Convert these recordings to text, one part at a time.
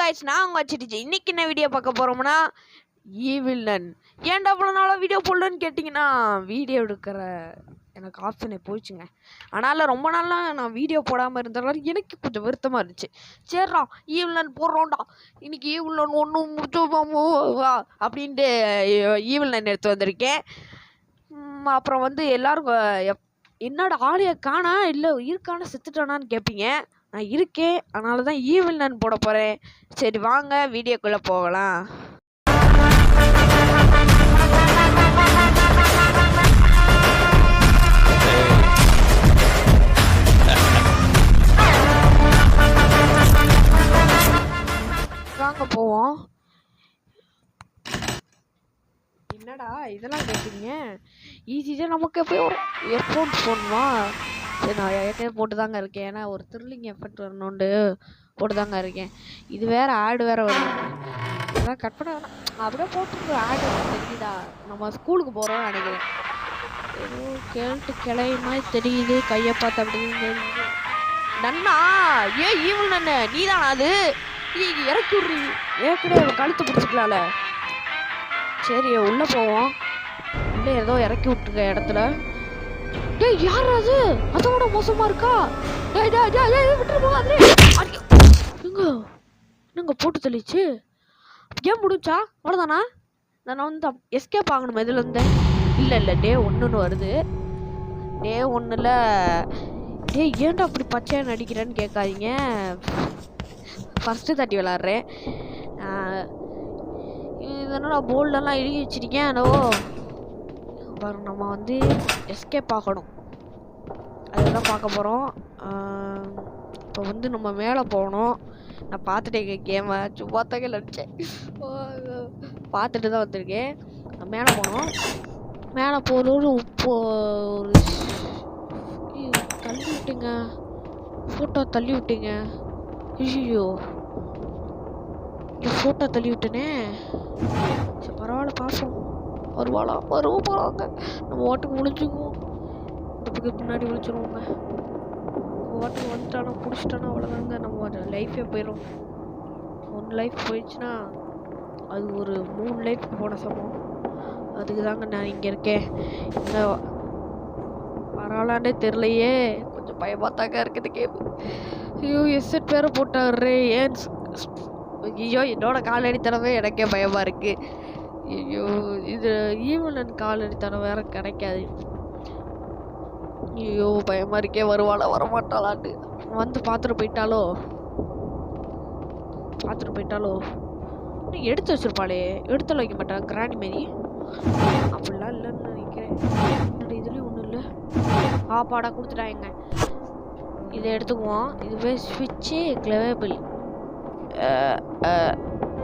Guys நான் உங்க வச்சிட்டு இன்னைக்கு என்ன வீடியோ பார்க்க போறோம்னா ஈவில் நன். ஏன்டா அவ்வளவு நாளா வீடியோ போடலன்னு கேட்டிங்கன்னா வீடியோ எடுக்கிற எனக்கு ஆப்ஷனே போயிடுச்சுங்க. அதனால ரொம்ப நாளா நான் வீடியோ போடாமல் இருந்ததால எனக்கு கொஞ்சம் வருத்தமாக இருந்துச்சு. சரிடா ஈவில் நன் போடுறோம்டா, இன்னைக்கு ஈவில் நன் ஒன்றும் முடிச்சோமாமோ அப்படின்ட்டு ஈவில் நன் எடுத்து வந்திருக்கேன். அப்புறம் வந்து எல்லாரும் என்னோட ஆளையை காணா இல்லை இருக்கான செத்துட்டானான்னு கேட்பீங்க. நான் இருக்கேன், அதனால தான் ஈவில் நன் போட போகிறேன். சரி வாங்க வீடியோக்குள்ளே போகலாம். வாங்க போவோம். என்னடா இதெல்லாம் கேட்பீங்க, ஈஸியாக நமக்கு எப்போ எஃபோன்ஸ் போடணுமா? சரி நான் ஏற்கனவே போட்டு தாங்க இருக்கேன், ஏன்னா ஒரு த்ரில்லிங் எஃபெக்ட் வரணுண்டு போட்டு தாங்க இருக்கேன். இது வேறு ஆடு வேறு வருது, இதெல்லாம் கட் பண்ண வேணாம், அப்படியே போட்டு ஆடு தெரியுதா? நம்ம ஸ்கூலுக்கு போகிறோம்னு நினைக்கிறேன். ஏதோ கேள்ட்டு கிளைய மாதிரி தெரியுது, கையை பார்த்து அப்படின்னு தெரியுது. நன்னா ஈவில் நன்னு நீ தானா? அது இறக்கி விட்றீ, ஏற்கனவே கழுத்து பிடிச்சிக்கலாம்ல. சரி உள்ளே போவோம். உள்ளே ஏதோ இறக்கி விட்டுருக்க இடத்துல. டேய் யார் அது? அதோட மோசமா இருக்கா? டேய் டேய் டேய் விட்டுரு போகாதே. என்னங்க போட்டு தெளிச்சு கேம் முடிச்சா அவ்வளோதானா? நான் வந்து எஸ்கேப் ஆகணும் இதில் இருந்து. இல்லை டே 1ன்னு வருது. டே 1ல் டே ஏன்டா அப்படி பச்சையாக நடிக்கிறேன்னு கேட்காதீங்க, ஃபஸ்ட்டு தட்டி விளாட்றேன். இதனால் போல்டெல்லாம் எழுதி வச்சிருக்கேன். என்னவோ பாருங்க, நம்ம வந்து எஸ்கேப் ஆகணும், அதெல்லாம் பார்க்க போகிறோம். இப்போ வந்து நம்ம மேலே போகணும். நான் பார்த்துட்டேன் கேமை, சும்மா தாங்க நினச்சேன், பார்த்துட்டு தான் வந்திருக்கேன். மேலே போகணும். மேலே போகிறோடு இப்போ ஒரு தள்ளி விட்டுங்க, ஃபோட்டோ தள்ளி விட்டுங்க. ஐயோ ஃபோட்டோ தள்ளி விட்டேனே. சரி பரவாயில்ல பார்ப்போம், வருவோம் போகிறாங்க. நம்ம ஓட்டுக்கு முடிச்சுக்குவோம், இந்த பக்கம் பின்னாடி விழிச்சிருவோங்க. ஓட்டுக்கு வந்துட்டானா பிடிச்சிட்டானா அவ்வளோதாங்க, நம்ம லைஃபே போயிடும். 1 லைஃப் போயிடுச்சுன்னா அது ஒரு 3 லைஃப் போன சமம். அதுக்கு தாங்க நான் இங்கே இருக்கேன். இந்த பரவாயில்லாண்டே தெரிலையே, கொஞ்சம் பயமாத்தாங்க இருக்குது கேம். ஐயோ எஸ்எட் வேறு போட்டாரு, ஏன் ஐயோ என்னோட காலடித்தனமே எனக்கே பயமாக இருக்குது. ஐயோ இது ஈவில் நன் காலடித்தனம் வேறு கிடைக்காது. ஐயோ பயமாக இருக்கே, வருவாளா வரமாட்டாளான்னு. வந்து பார்த்துட்டு போயிட்டாலோ இன்னும் எடுத்து வச்சிருப்பாளே, எடுத்து வைக்க மாட்டாங்க கிராண்டி மாரி. அப்படிலாம் இல்லைன்னு நினைக்கிறேன். என்னோட இதுலேயும் ஒன்றும் இல்லை. பாடா கொடுத்துட்டாங்க. இதை எடுத்துக்குவோம். இதுவே ஸ்விட்சு கிளவேபிள்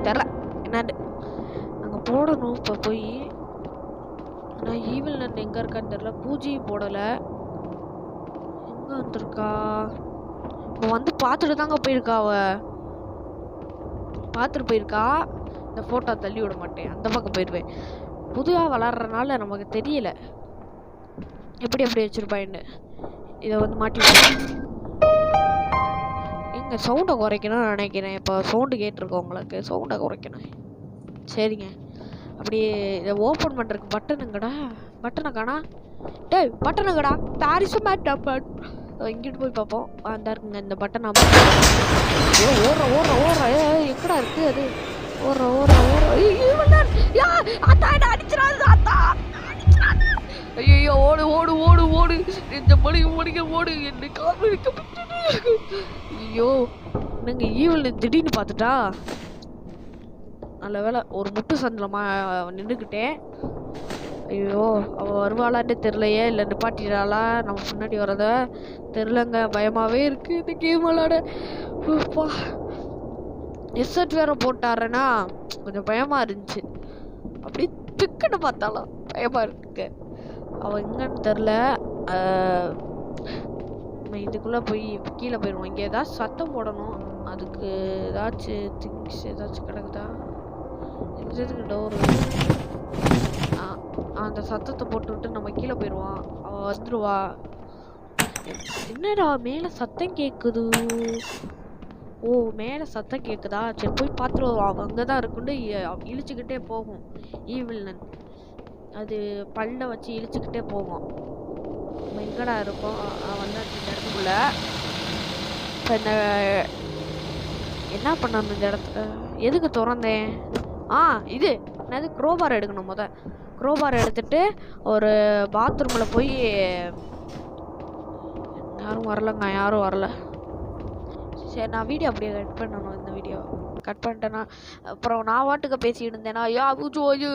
தெரில என்னான்னு அங்கே போடணும். இப்போ போய் நான் ஈவில் நன் எங்கே இருக்கான்னு தெரில, பூஜையும் போடலை. எங்கே வந்திருக்கா? இப்போ வந்து பார்த்துட்டு தாங்க போயிருக்கா, பார்த்துட்டு போயிருக்கா. இந்த ஃபோட்டோ தள்ளி விட மாட்டேன், அந்த பக்கம் போயிடுவேன். புதுவாக வளர்றதுனால நமக்கு தெரியல எப்படி வச்சுருப்பான்னு. இதை வந்து மாட்டி இங்கே சவுண்டை குறைக்கணும்னு நினைக்கிறேன். இப்போ சவுண்டு கேட்டிருக்கோம் உங்களுக்கு, சவுண்டை குறைக்கணும். சரிங்க, அப்படியே இதை ஓப்பன் பண்ணுறதுக்கு பட்டனை காணா. டேய் பட்டனுங்கடா, பாரிஸு மேட் இங்கிட்டு போய் பார்ப்போம். அந்த இருக்குங்க இந்த பட்டன். ஓடுற எங்கடா இருக்கு அது? ஓடுற ஐயோ ஓடு இந்த மணிக்கு ஓடு, என்னை கால் ஐயோ என்னங்க ஈவில் திடீர்னு பார்த்துட்டா. நல்ல வேலை ஒரு முட்டு சந்தில் நின்றுக்கிட்டேன். ஐயோ அவள் வருவாளான்னு தெரிலையே, இல்லை நிப்பாட்டிடாளா நம்ம முன்னாடி வரத தெரிலங்க, பயமாகவே இருக்குது இந்த கேம் விளாட. எஸ்எட் வேற போட்டாருன்னா கொஞ்சம் பயமாக இருந்துச்சு. அப்படியே திக்குன்னு பார்த்தாலும் பயமாக இருக்குங்க. அவள் எங்கன்னு தெரில. இதுக்குள்ளே போய் கீழே போயிடுவோம். இங்கே ஏதாச்சும் சத்தம் போடணும், அதுக்கு ஏதாச்சும் திங்ஸ் ஏதாச்சும் கிடக்குதா? எதுக்கு டோரு? அந்த சத்தத்தை போட்டுவிட்டு நம்ம கீழே போயிடுவான், அவள் வந்துடுவா. என்னடா மேலே சத்தம் கேட்குது? ஓ மேலே சத்தம் கேட்குதா? சரி போய் பார்த்துட்டு வருவோம். அங்கே தான் இருக்குன்னு இழுச்சுக்கிட்டே போகும் ஈவில்னன். அது பல்ல வச்சு இழுச்சுக்கிட்டே போகும். நம்ம எங்கடா இருக்கோம்? வந்தாச்சு இந்த இடத்துக்குள்ள. இப்போ என்ன பண்ணணும் இந்த இடத்துல? எதுக்கு திறந்தேன்? இது என்னது க்ரோபார் எடுக்கணும். க்ரோபார் எடுத்துட்டு ஒரு பாத்ரூமில் போய் யாரும் வரலங்க, யாரும் வரல. சரி நான் வீடியோ அப்படியே கட் பண்ணணும். இந்த வீடியோ கட் பண்ணிட்டேன்னா அப்புறம் நான் வாட்டுக்கு பேசிட்டு இருந்தேன்னா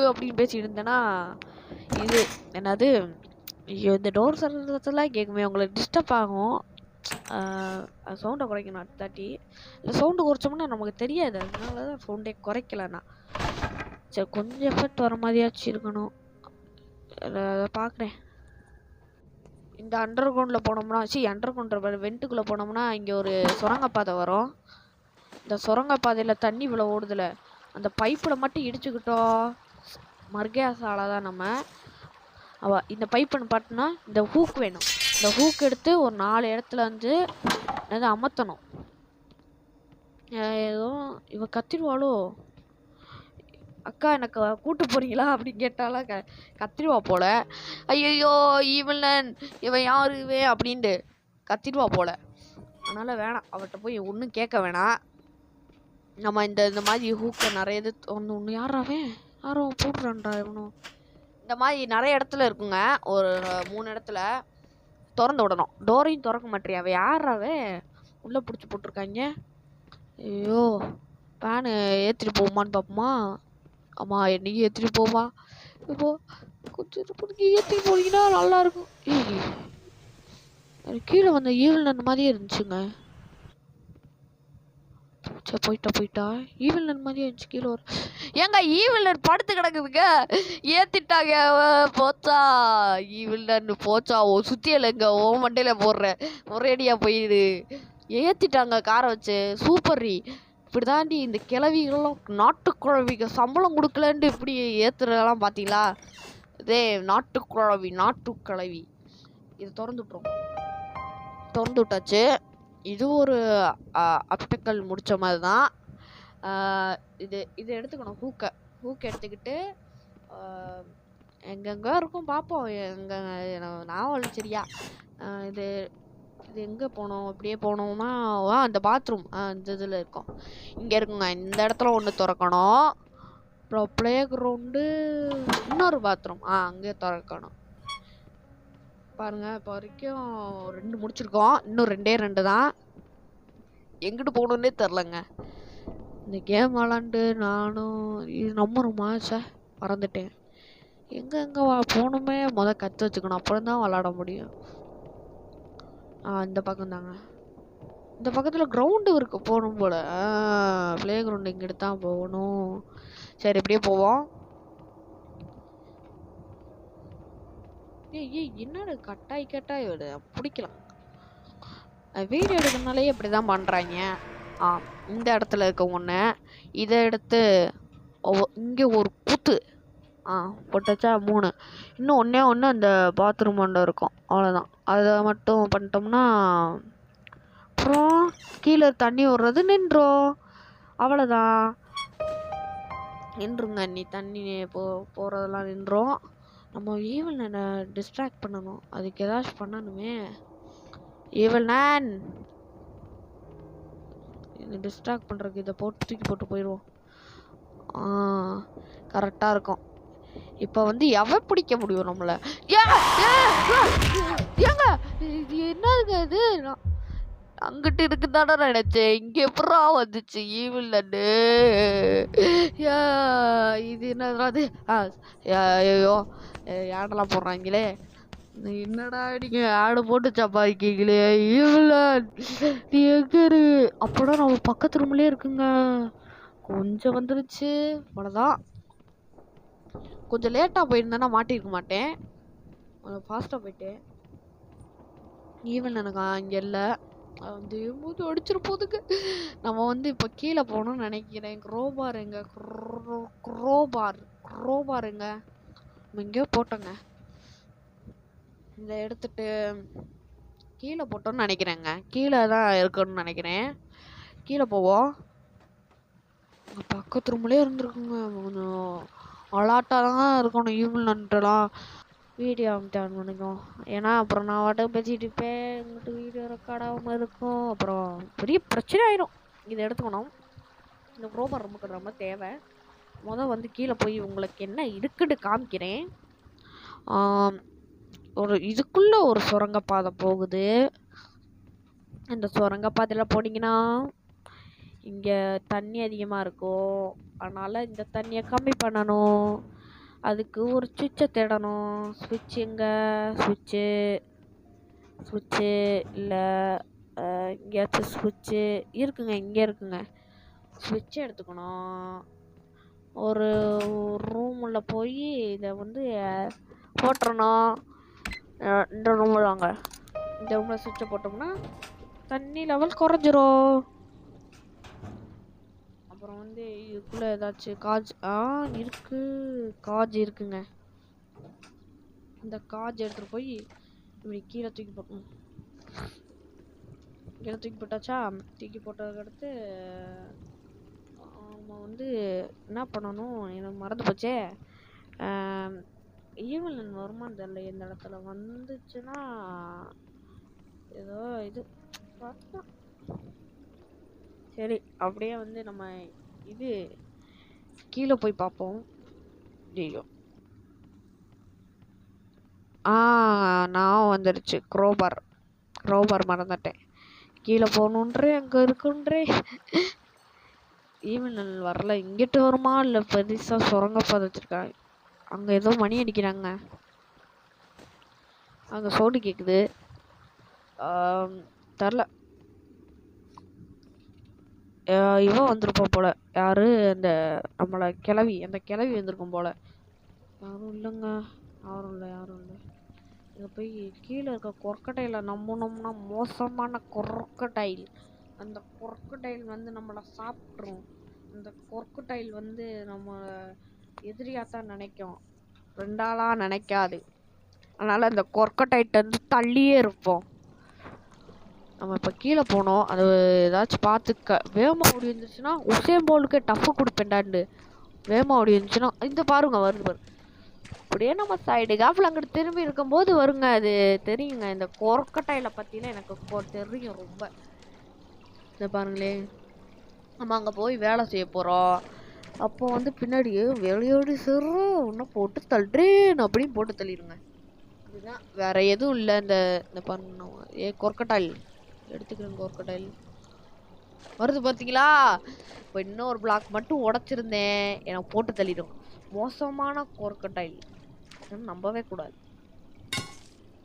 அப்படின்னு பேசிட்டு இருந்தேன்னா இது என்னது ஐயோ இந்த டோர் சர்றதெல்லாம் கேட்குமே, உங்களுக்கு டிஸ்டர்ப் ஆகும். சவுண்டை குறைக்கணும். அடுத்தாட்டி இல்லை சவுண்டு குறைச்சோம்னா நமக்கு தெரியாது, அதனால தான் சவுண்டே குறைக்கலண்ணா. சரி கொஞ்சம் எஃபெக்ட் வர மாதிரியாச்சும் இருக்கணும். பார்க்குறேன். இந்த அண்டர் கிரவுண்டில் போனோம்னா அண்டர் கிரவுண்ட் வெண்ட்டுக்குள்ளே போனோம்னா இங்கே ஒரு சுரங்கப்பாதை வரும். இந்த சுரங்கப்பாதையில் தண்ணி இவ்வளோ ஓடுதில்ல, அந்த பைப்பில் மட்டும் இடிச்சுக்கிட்டோம் மர்கேசால தான் நம்ம. இந்த பைப்புன்னு பார்த்தோன்னா இந்த ஹூக் வேணும். இந்த ஹூக் எடுத்து ஒரு 4 இடத்துல வந்து அதை அமர்த்தணும். ஏதோ இவ கத்திடுவாளோ, அக்கா எனக்கு கூட்டு போறீங்களா அப்படின்னு கேட்டாலாம் கத்திடுவா போல. ஐயோ ஈவலன் இவன் யாரு இவன் அப்படின்ட்டு கத்திடுவா போல. அதனால வேணாம், அவட்ட போய் ஒன்றும் கேட்க வேணாம். நம்ம இந்த மாதிரி ஹூக்கை நிறைய இது ஒன்று யாரோ போடுறான்டா இவனும். இந்த மாதிரி நிறைய இடத்துல இருக்குங்க, ஒரு 3 இடத்துல திறந்து விடணும். டோரையும் திறக்க மாட்டேறியா? அவ யாராவே உள்ளே பிடிச்சி போட்டிருக்காங்க. ஐயோ ஃபேனு ஏற்றிட்டு போகுமான்னு பார்ப்போமா? ஆமாம் என்னைக்கு ஏற்றிட்டு போவா. இப்போ கொஞ்சம் ஏற்றிட்டு போனீங்கன்னா நல்லாயிருக்கும். கீழே வந்த ஈவில்னன் மாதிரியே இருந்துச்சுங்க. சரி போயிட்டா ஈவில்னன் மாதிரியே இருந்துச்சு. கீழே ஒரு ஏங்க ஈவில்னன் படுத்து கிடக்குதுங்க. ஏற்றிட்டாங்க. போச்சா ஈவில்னன் போச்சா? சுற்றி இல்லைங்க, ஓ மண்டையில் போடுறேன் ஒரேடியாக போயிடு. ஏற்றிட்டாங்க காரை வச்சு. சூப்பர்ரி. இப்படி தாண்டி இந்த கிளவிகளும் நாட்டுக்குழவிக்கு சம்பளம் கொடுக்கலன்ட்டு இப்படி ஏற்றுறதெல்லாம் பார்த்தீங்களா? இதே நாட்டுக்கிழவி. இது திறந்து விட்டாச்சு. இது ஒரு அப்டக்கல் முடித்த மாதிரி தான். இது எடுத்துக்கணும். ஹூக்கை எடுத்துக்கிட்டு எங்கெங்கே இருக்கும் பார்ப்போம். நான் சரியா இது எங்கே போனோம்? அப்படியே போனோம்னா அந்த பாத்ரூம் இந்த இதில் இருக்கும். இங்கே இருக்குங்க. இந்த இடத்துல ஒன்று திறக்கணும். அப்புறம் ப்ளே கிரவுண்டு இன்னொரு பாத்ரூம் அங்கே திறக்கணும். பாருங்கள் இப்போ வரைக்கும் 2 முடிச்சிருக்கோம். இன்னும் 2 தான். எங்கிட்டு போகணுன்னே தெரிலங்க. இந்த கேம் விளாண்டு நானும் இது நம்புறோமா? மறந்துட்டேன். எங்கே போகணுமே கற்று வச்சுக்கணும், அப்புறம் தான் விளாட முடியும். இந்த பக்கம் தாங்க. இந்த பக்கத்தில் கிரவுண்டு இருக்கு, போகணும் போல். ப்ளே கிரவுண்டு இங்கிட்டு தான் போகணும். சரி இப்படியே போவோம். என்னோட கட்டாய் விடு பிடிக்கலாம். வீடியோ எடுக்கிறதுனாலே இப்படி தான் பண்ணுறாங்க. இந்த இடத்துல இருக்க ஒன்று இதை எடுத்து இங்கே ஒரு கூத்து போட்டாச்சா 3. இன்னும் ஒன்று அந்த பாத்ரூம் ஒன்று இருக்கும், அவ்வளோதான். அதை மட்டும் பண்ணிட்டோம்னா அப்புறம் கீழே தண்ணி விடுறது நின்றோம். அவ்வளோதான், நின்றுங்க. நீ தண்ணி போகிறதெல்லாம் நின்றோம். நம்ம ஈவல்னனை டிஸ்ட்ராக்ட் பண்ணணும், அதுக்கு ஏதாச்சும் பண்ணணுமே. ஈவல்னன் டிஸ்ட்ராக்ட் பண்ணுறதுக்கு இதை தூக்கி போட்டு போயிடுவோம். கரெக்டாக இருக்கும். இப்போ எவ பிடிக்க முடியும் நம்மளை? ஏங்க இது என்னதுங்க இது? அங்கிட்டு இருக்குதானே நினைச்சேன், இங்கே எப்படா வந்துச்சு ஈவில்லன்னு? இது என்னது? ஐயோ ஆடெல்லாம் போடுறாங்களே. என்னடா நீங்க ஆடு போட்டு சம்பாதிக்கீங்களே ஈவில்ல. நீ எங்க இரு? அப்படா நம்ம பக்கத்து ரூம்லயே இருக்குங்க. கொஞ்சம் வந்துருச்சு, அவ்வளோதான். கொஞ்சம் லேட்டாக போயிருந்தேன்னா மாட்டிருக்க மாட்டேன். கொஞ்சம் ஃபாஸ்ட்டாக போயிட்டேன். ஈவன் எனக்கு இங்கே இல்லை, அது அடிச்சிரு போதுக்கு. நம்ம இப்போ கீழே போகணும்னு நினைக்கிறேன். க்ரோபார் எங்க? க்ரோபார் எங்க? நம்ம எங்கேயோ போட்டோங்க. இதை எடுத்துட்டு கீழே போட்டோன்னு நினைக்கிறேங்க. கீழே தான் இருக்கணும்னு நினைக்கிறேன். கீழே போவோம். பக்கத்து ரூம்லேயே இருந்திருக்குங்க. கொஞ்சம் அலாட்டாக தான் இருக்கணும் ஈவினிங்லாம். வீடியோ ஆன் பண்ணிக்கும். ஏன்னா அப்புறம் நான் வாட்டுக்கு பேசிகிட்டு இருப்பேன், உங்கள்கிட்ட வீடியோ ரெக்கார்ட் ஆகாமல் இருக்கும், அப்புறம் பெரிய பிரச்சனை ஆயிரும். இதை எடுத்துக்கணும். இந்த க்ரோபார் ரொம்ப ரொம்ப தேவை. வந்து கீழே போய் உங்களுக்கு என்ன இருக்குன்னு காமிக்கிறேன். ஒரு இதுக்குள்ள ஒரு சுரங்கப்பாதை போகுது. இந்த சுரங்கப்பாதையில் போனீங்கன்னா இங்கே தண்ணி அதிகமாக இருக்கும். அதனால் இந்த தண்ணியை கம்மி பண்ணணும். அதுக்கு ஒரு சுவிட்சை தேடணும். ஸ்விட்ச் எங்கே? ஸ்விட்சு இல்லை எங்கேயாச்சும் ஸ்விட்சு இருக்குங்க. இங்கே இருக்குங்க. ஸ்விட்சை எடுத்துக்கணும். ஒரு ரூமில் போய் இதை வந்து போட்டுறணும். இந்த ரூமில் வாங்க. இந்த ரூமில் ஸ்விட்சை போட்டோம்னா தண்ணி லெவல் குறைஞ்சிரும். அப்புறம் வந்து இதுக்குள்ளே ஏதாச்சும் காஜ் இருக்குங்க. இந்த காஜ் எடுத்துகிட்டு போய் இப்படி கீழே தூக்கி போட்டணும். கீழே தூக்கி போட்டாச்சா? தூக்கி போட்டதுக்கடுத்து நம்ம வந்து என்ன பண்ணணும், எனக்கு மறந்து போச்சே. ஈவினிங் வருமானு தெரியல. எந்த இடத்துல வந்துச்சுன்னா ஏதோ இது பார்த்தா சரி. அப்படியே வந்து நம்ம இது கீழே போய் பார்ப்போம். ஐயோ, நான் வந்துடுச்சு. க்ரோபார் மறந்துட்டேன். கீழே போகணுன்றே அங்கே இருக்குன்றே. ஈவினிங் வரல. இங்கிட்டு வருமா இல்லை பெருசாக சுரங்கப்பாதை வச்சுருக்காங்க. அங்கே ஏதோ மணி அடிக்கிறாங்க. அங்கே சவுண்டு கேட்குது. தெரில. இவன் வந்திருப்பான் போல. யாரு? அந்த நம்மளை கிளவி. அந்த கிளவி வந்திருக்கும் போல. யாரும் இல்லைங்க. யாரும் இல்லை. இங்கே போய் கீழே இருக்க கொர்க்கடையில் நம்பினோம்னா மோசமான கொர்க்கடைல். அந்த கொர்க்கடைல் வந்து நம்மளை சாப்பிட்ரும். அந்த கொர்க்கடைல் வந்து நம்ம எதிரியாத்தான் நினைக்கும், ரெண்டாளாக நினைக்காது. அதனால் அந்த கொர்க்கடைட்ட வந்து தள்ளியே இருப்போம். நம்ம இப்போ கீழே போனோம். அது ஏதாச்சும் பார்த்துக்க வேகமாக ஓடி வந்துருச்சுன்னா உசேன் போலுக்கு டஃப்பு கொடுப்பேன்டாண்டு. வேகமாக ஓடி வந்துச்சுன்னா இந்த பாருங்க வருது. அப்படியே நம்ம சைடு காஃபில் அங்கிட்டு திரும்பி இருக்கும்போது வருங்க. அது தெரியுங்க. இந்த கொர்க்கட்டையில் பற்றினா எனக்கு தெரியும் ரொம்ப. இதை பாருங்களே, நம்ம அங்கே போய் வேலை செய்ய போகிறோம். அப்போ வந்து பின்னாடியே வெளியோடி சொல்கிறோம், இன்னும் போட்டு தள்ளுறேன் அப்படின்னு போட்டு தள்ளிடுங்க. இதுதான், வேற எதுவும் இல்லை. இந்த பாருங்க, கொர்க்கட்டைல் எடுத்துக்கிறேன். கொர்க்கட்டைல் வருது பார்த்தீங்களா? இப்போ இன்னொரு பிளாக் மட்டும் உடச்சிருந்தேன், எனக்கு போட்டு தள்ளிடும். மோசமான கொர்க்கட்டைல், நம்பவே கூடாது.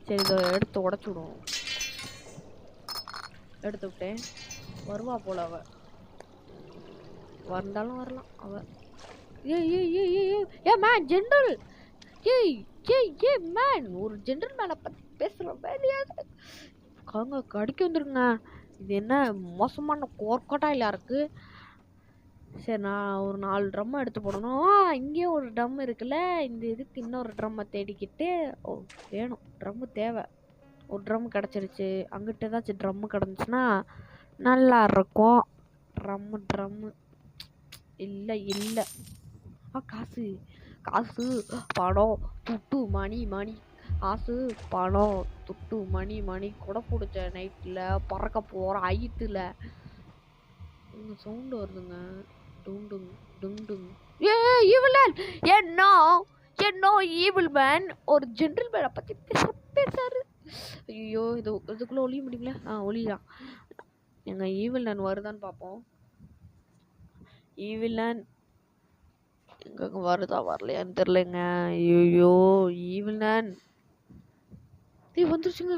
சரி, இதை எடுத்து உடச்சு விடுவோம். எடுத்து விட்டேன். வருவா போல அவ. வந்தாலும் வரலாம் அவ. A man general. A man, ஒரு ஜெனரல் மேனை பற்றி பேசுகிற வேலையாது காங்க கடிக்க வந்துருங்க. இது என்ன மோசமான கொர்க்கட்டைலா இருக்கு. சரி, நான் ஒரு 4 ட்ரம் எடுத்து போடணும். இங்கேயும் ஒரு ட்ரம் இருக்குல்ல. இந்த இதுக்கு இன்னொரு ட்ரம்மை தேடிக்கிட்டு வேணும். ட்ரம்மு தேவை. ஒரு ட்ரம் கிடச்சிருச்சு. அங்கிட்ட ஏதாச்சும் ட்ரம்மு கிடந்துச்சுன்னா நல்லா இருக்கும். ட்ரம்மு இல்லை. காசு பணம் துட்டு மணி காசு பணம் துட்டு மணி கூட பிடிச்ச நைட்டில் பறக்க போகிற ஹைட்டில் சவுண்டு வருதுங்க. டுங். ஈவில் என்ன ஈவில் மேன் ஒரு ஜென்ரல் மேனை பற்றி பேசாரு. ஐயோ, இதுக்குள்ளே ஒளிய முடியுங்களா? ஒளியலாம். எங்கள் ஈவில் நான் வருதான்னு பார்ப்போம். ஈவில் நான் எங்க வருதா வரலையான்னு தெரியலங்க. ஐயோ, ஈவில் நான் வந்துருச்சுங்க.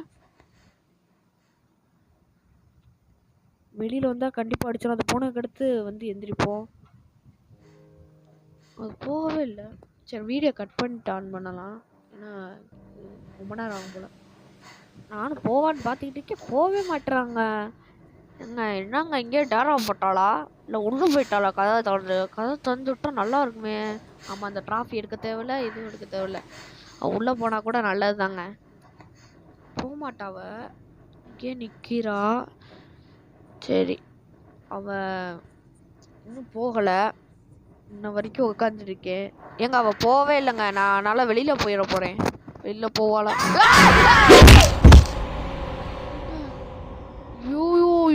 வெளியில் வந்தால் கண்டிப்பாக அடிச்சிடும். அது போனதுக்கு அடுத்து வந்து எந்திரிப்போம். அது போகவே இல்லை. சரி, வீடியோ கட் பண்ணிட்டு ஆன் பண்ணலாம். ஏன்னா ரொம்ப நேரம் ஆகும் போல். நானும் போவான்னு பார்த்துக்கிட்டு இருக்கேன், போகவே மாட்டுறாங்க. என்னங்க இங்கே டேரா போட்டாளா இல்லை உள்ளே போயிட்டாளா? கதை திறந்து விட்டா நல்லா இருக்குமே. ஆமாம், அந்த ட்ராஃபி எடுக்க தேவையில்ல, எதுவும் எடுக்க தேவையில்ல. உள்ளே போனால் கூட நல்லது தாங்க. போக மாட்டாவ, இங்கே நிற்கிறா. சரி, அவ இன்னும் போகலை. இன்ன வரைக்கும் உட்காந்துருக்கேன். ஏங்க அவ போவே இல்லைங்க. நான் அதனால வெளியில போயிட போறேன். வெளியில போவாளா? ஐயோ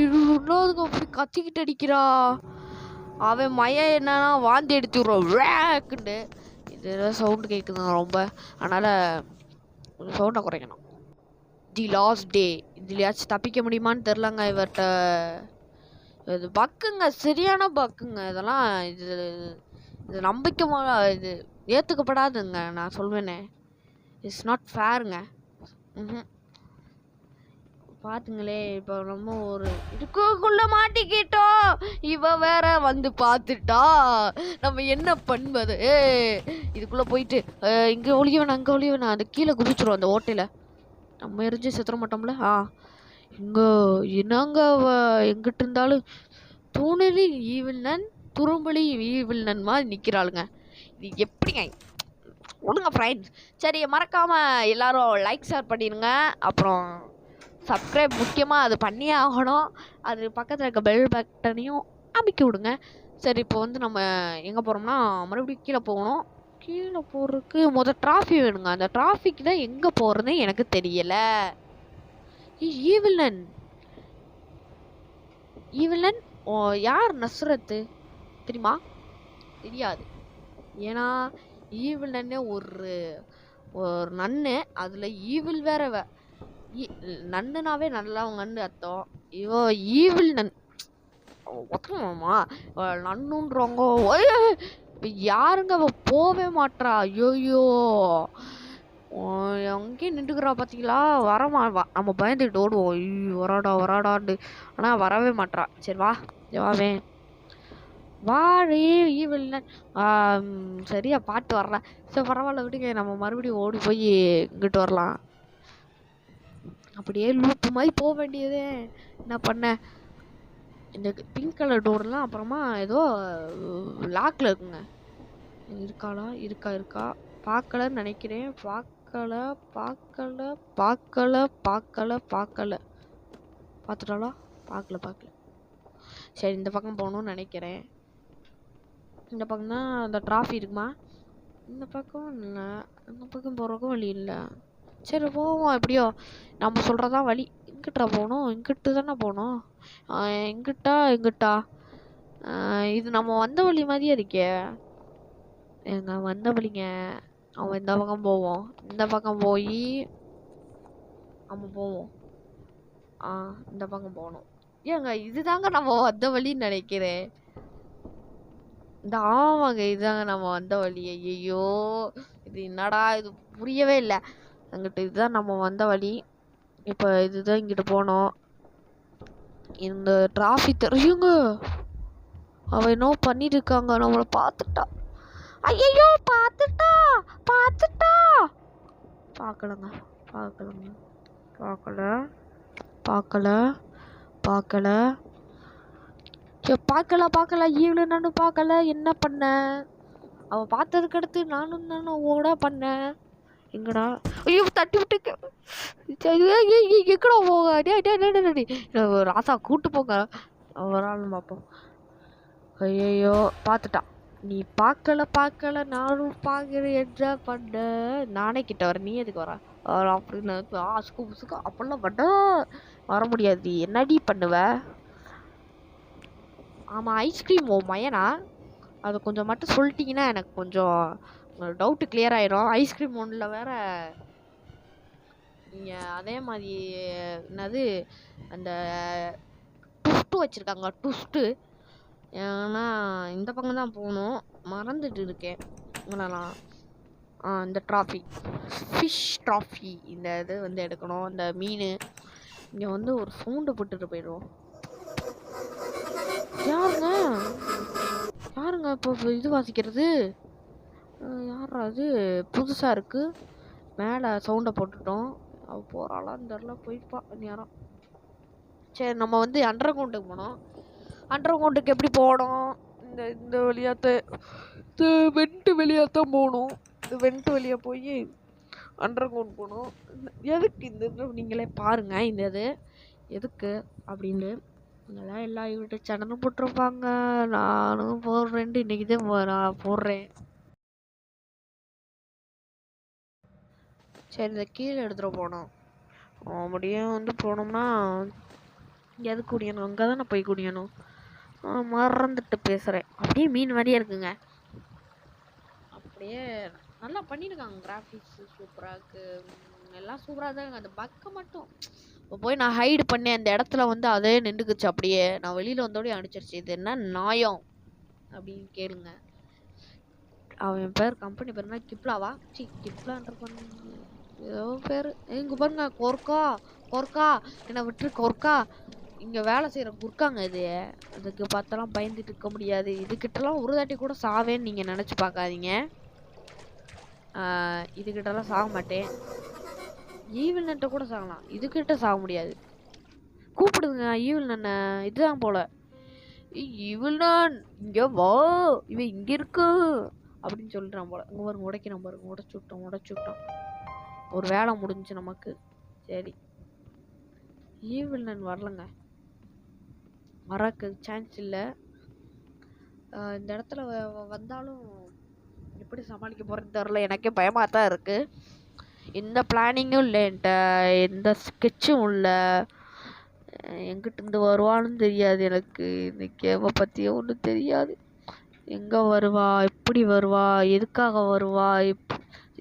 இது சொல்லாதுங்க, அப்படி கத்திக்கிட்டு அடிக்கிறா. அவன் மய என்னன்னா வாந்தி எடுத்துடுறோம் வேக்குண்டு. இது சவுண்டு கேட்குதுங்க ரொம்ப. அதனால சவுண்டை குறைக்கணும். The last day. இதுலயாச்சும் தப்பிக்க முடியுமான்னு தெரிலங்க இவர்கிட்ட. இது பக்குங்க, சரியான பக்குங்க இதெல்லாம். இது நம்பிக்கை இது ஏற்றுக்கப்படாதுங்க. நான் சொல்வேனே, இட்ஸ் நாட் ஃபேருங்க. பாத்துங்களே, இப்போ நம்ம ஒரு இதுக்குள்ள மாட்டிக்கிட்டோம். இவ வேற வந்து பார்த்துட்டா. நம்ம என்ன பண்ணுவது? இதுக்குள்ள போயிட்டு இங்க ஒளிய வேணாம், அங்க ஒளிய வேணாம். அது கீழே குதிச்சிரும் அந்த ஓட்டையில. நம்ம எரிஞ்சு செத்துற மாட்டோம்ல. இங்க என்னங்க எங்கிட்ட இருந்தாலும் தூணிலி ஈவில்னன் துரும்பலி ஈவில்னன் மாதிரி நிக்கிறாளுங்க. இது எப்படிங்க? ஒழுங்க ஃப்ரெண்ட்ஸ். சரி, மறக்காம எல்லாரும் லைக் ஷேர் பண்ணிடுங்க. அப்புறம் சப்ஸ்கிரைப் முக்கியமாக அது பண்ணியே ஆகணும். அது பக்கத்தில் இருக்க பெல் பட்டனையும் அமைக்கி விடுங்க. சரி, இப்போ வந்து நம்ம எங்கே போகிறோம்னா மறுபடியும் கீழே போகணும். கீழே போகிறதுக்கு முதல் டிராஃபி வேணுங்க. அந்த டிராஃபிக்கு தான் எங்கே போகிறதுன்னு எனக்கு தெரியலை. ஈவில்லன் ஈவில்லன் யார்? நஸ்ரத்து தெரியுமா? தெரியாது. ஏன்னா ஈவில்லன்னே ஒரு நன்னு, அதில் ஈவில் வேற. நன்னுனாவே நல்லவங்கன்னு அர்த்தம். இவோ ஈவில் நன் ஒத்துமாமா நன்னுன்றவங்க. யாருங்க அவ போவே மாட்றா? ஐயோயோ, அங்கேயே நின்றுக்கிறா பார்த்தீங்களா? நம்ம பயந்துட்டு ஓடுவோம். ஐயோ வராடாண்டு. ஆனால் வரவே மாட்றா. சரி வாவே வாழே ஈவில். சரியா பாட்டு வரல. சரி பரவாயில்ல விடுங்க. நம்ம மறுபடியும் ஓடி போய் இங்கிட்டு வரலாம். அப்படியே லூப்பு மாதிரி போக வேண்டியதே. என்ன பண்ண, இந்த பிங்க் கலர் டோர்லாம் அப்புறமா ஏதோ லாக்ல இருக்குங்க. இருக்காளா? இருக்கா பார்க்கலன்னு நினைக்கிறேன். பார்த்துட்டாளா? பார்க்கல. சரி, இந்த பக்கம் போகணும்னு நினைக்கிறேன். இந்த பக்கம் தான் அந்த டிராஃபி இருக்குமா? இந்த பக்கம் இல்லை. இந்த பக்கம் போகிறக்கும் வழி இல்லை. சரி போவோம். எப்படியோ நம்ம சொல்கிறதான் வழி. எங்கிட்டா போகணும்? இங்கிட்டு தானே போகணும். எங்கிட்டா இது நம்ம வந்த வழி மாதிரியே இருக்கே. எங்க வந்த வழிங்க. அவன் இந்த பக்கம் போவோம். இந்த பக்கம் போய் நம்ம போவோம். இந்த பக்கம் போகணும். ஏங்க இதுதாங்க நம்ம வந்த வழின்னு நினைக்கிறேன். ஆமாங்க, இதுதாங்க நம்ம வந்த வழி. ஐயோ இது என்னடா, இது புரியவே இல்லை. அங்கிட்ட இதுதான் நம்ம வந்த வழி. இப்போ இதுதான் இங்கிட்டு போனோம். இந்த டிராஃபி தெரியுங்க. அவ என்ன பண்ணிட்டு இருக்காங்க? நம்மளை பார்த்துட்டா. ஐயோ பார்க்கலங்க. பார்க்கல ஈவினிங் நானும் பார்க்கல. என்ன பண்ண? அவ பார்த்ததுக்கு அடுத்து நானும் ஓட பண்ணேன். எங்கடா? ஐயோ தட்டி விட்டு எங்கடா போக? ராசா கூட்டு போங்க. வராலும் பார்ப்போம். ஐயோ பார்த்துட்டா. நீ பார்க்கல நானும் பார்க்குறேன். என்ன பண்ண? நானே கிட்ட வரேன், நீ எதுக்கு வர அப்படின்னு சுக்கு அப்படிலாம் பண்ண வர முடியாது. என்னடி பண்ணுவ? ஆமாம், ஐஸ்கிரீம் ஓ மயனா? அதை கொஞ்சம் மட்டும் சொல்லிட்டீங்கன்னா எனக்கு கொஞ்சம் டவுட்டு கிளியர் ஆயிரும். ஐஸ்கிரீம் ஒன்றில் வேற நீங்கள் அதே மாதிரி என்னது அந்த ட்விஸ்ட்டு வச்சுருக்காங்க. ட்விஸ்ட்டு. ஏன்னா இந்த பக்கம் தான் போகணும். மறந்துட்டு இருக்கேன். இங்கெல்லாம் இந்த ட்ராஃபி ஃபிஷ் ட்ராஃபி இந்த இது வந்து எடுக்கணும். இந்த மீன் இங்கே வந்து ஒரு சவுண்டு போட்டுட்டு போயிடுவோம். யாருங்க இப்போ இது வாசிக்கிறது? யாரா அது? புதுசாக இருக்குது. மேலே சவுண்டை போட்டுட்டோம். அவள் போகிறாளான்னு தெரில. போயிருப்பா நேரம். சரி, நம்ம வந்து அண்டர் கிரவுண்டுக்கு போனோம். அண்டர் கிரவுண்டுக்கு எப்படி போகணும்? இந்த வழியாத்த வெண்ட் வெளியாகத்தான் போகணும். இந்த வெண்ட் வழியாக போய் அண்டர் கிரவுண்ட் போகணும். எதுக்கு இந்த நீங்களே பாருங்கள். இந்த இது எதுக்கு அப்படின்னு. அதெல்லாம் எல்லா யூடியூப் சேனலும் போட்டிருப்பாங்க. நானும் போடுறேன்ட்டு இன்னைக்கு தான் நான் போடுறேன். சரி, இந்த கீழே எடுத்துகிட்டு போனோம். அப்படியே வந்து போனோம்னா எது குடியணும், அங்கே தானே போய் குடியணும். மறந்துட்டு பேசுகிறேன். அப்படியே மீன் மாதிரியே இருக்குங்க. அப்படியே நல்லா பண்ணியிருக்காங்க. கிராஃபிக்ஸ் சூப்பராக இருக்குது. எல்லாம் சூப்பராக தான். அந்த பக்கை மட்டும் இப்போ போய் நான் ஹைடு பண்ணேன். அந்த இடத்துல வந்து அதே நின்றுக்குச்சு. அப்படியே நான் வெளியில் வந்தோடய அடிச்சிருச்சு. இது என்ன நியாயம் அப்படின்னு கேளுங்க. அவன் பேர் கம்பெனி பேர் என்ன, கிப்லாவா? கிப்லான்ற பண்ண ஏதோ பேர். இங்கே பாருங்க, கொர்க்கா கொர்க்கா என்னை விட்டு கொர்க்கா. இங்கே வேலை செய்கிற குர்க்காங்க இது. அதுக்கு பார்த்தெல்லாம் பயந்துட்டு இருக்க முடியாது. இதுக்கிட்டலாம் ஒரு தாட்டி கூட சாவேன்னு நீங்கள் நினச்சி பார்க்காதீங்க. இதுக்கிட்டலாம் சாக மாட்டேன். ஈவில் நன்ட்ட கூட சாகலாம், இதுக்கிட்ட சாக முடியாது. கூப்பிடுதுங்க ஈவில் நன்னை. இதுதான் போல. ஈவில் நான் இங்கே வா, இவன் இங்கே இருக்கு அப்படின்னு சொல்லிட்டான் போல. இங்கே பாருங்க, உடைக்கிறான் பாருங்க. உடைச்சுட்டோம். ஒரு வேலை முடிஞ்சு நமக்கு. சரி, ஈவில் நன் வரலங்க. வரக்கு சான்ஸ் இல்லை. இந்த இடத்துல வந்தாலும் எப்படி சமாளிக்க போகிறேன்னு தெரில. எனக்கே பயமாக தான் இருக்குது. எந்த பிளானிங்கும் இல்லை என்கிட்ட, எந்த ஸ்கெட்சும் இல்லை. எங்கிட்டேருந்து வருவான்னு தெரியாது எனக்கு. இந்த கேமை பற்றியே ஒன்றும் தெரியாது. எங்கே வருவா, எப்படி வருவா, எதுக்காக வருவா,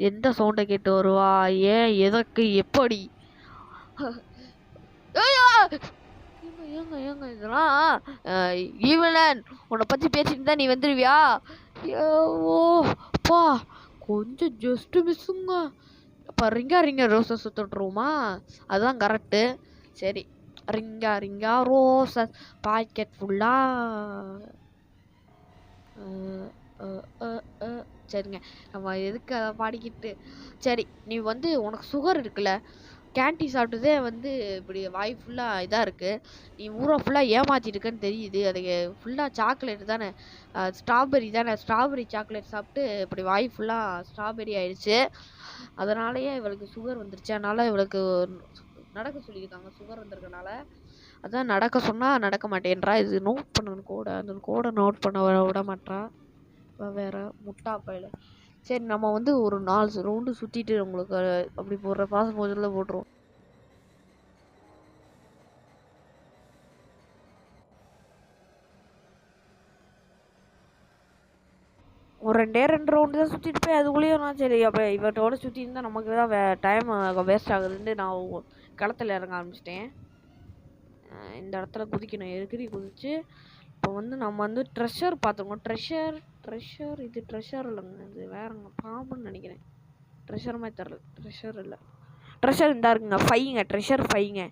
எந்த சவுண்டை கேட்டு வருவா, ஏன், எதற்கு, எப்படி. ஏங்க இதெல்லாம் ஈவலன் உன்னை பற்றி பேசிட்டு தான் நீ வந்துடுவியா? ஓ பா, கொஞ்சம் ஜஸ்ட் மிஸ்ஸுங்க. அப்போ ரிங்கா ரோஸை சுற்றுட்ருவோமா? அதுதான் கரெக்டு. சரி, ரிங்கா ரோஸை பாக்கெட் ஃபுல்லாக. சரிங்க, நம்ம எதுக்கு அதை பாடிக்கிட்டு. சரி, நீ வந்து உனக்கு சுகர் இருக்குல்ல, கேண்டி சாப்பிட்டதே வந்து இப்படி வாய் ஃபுல்லாக இதாக இருக்குது. நீ ஊரை ஃபுல்லாக ஏமாற்றிருக்குன்னு தெரியுது. அது ஃபுல்லாக சாக்லேட் தானே, ஸ்ட்ராபெரி தானே. ஸ்ட்ராபெரி சாக்லேட் சாப்பிட்டு இப்படி வாய் ஃபுல்லாக ஸ்ட்ராபெரி ஆயிடுச்சு. அதனாலேயே இவளுக்கு சுகர் வந்துருச்சு. அதனால் இவளுக்கு நடக்க சொல்லியிருக்காங்க சுகர் வந்திருக்கனால. அதான் நடக்க சொன்னால் நடக்க மாட்டேன்றா. இது நோட் பண்ணணும் கோடை. அந்த கோடை நோட் பண்ண விட மாட்டா. வேறு முட்டா பையில. சரி, நம்ம வந்து ஒரு 4 ரவுண்டு சுற்றிட்டு உங்களுக்கு அப்படி போடுற பாஸ் போதில் போட்டுருவோம். ஒரு 2 ரவுண்டு தான் சுற்றிட்டு போய் அதுக்குள்ளேயும் நான் சரி அப்போ இவட்டோட சுற்றி இருந்தால் நமக்கு தான் டைம் வேஸ்ட் ஆகுதுன்னு நான் களத்தில் இறங்க ஆரம்பிச்சிட்டேன். இந்த இடத்துல குதிக்கணும். எதுக்கு குதிச்சு இப்போ வந்து நம்ம வந்து ட்ரெஷர் பார்த்துக்கோங்க. ட்ரெஷர் இது ட்ரெஷர் இல்லைங்க, இது வேறங்க, பாம்புன்னு நினைக்கிறேன். ட்ரெஷர் மாதிரி தரல. ட்ரெஷர் இல்லை, ட்ரெஷர் இந்த இருக்குங்க. ட்ரெஷர் 5ங்க.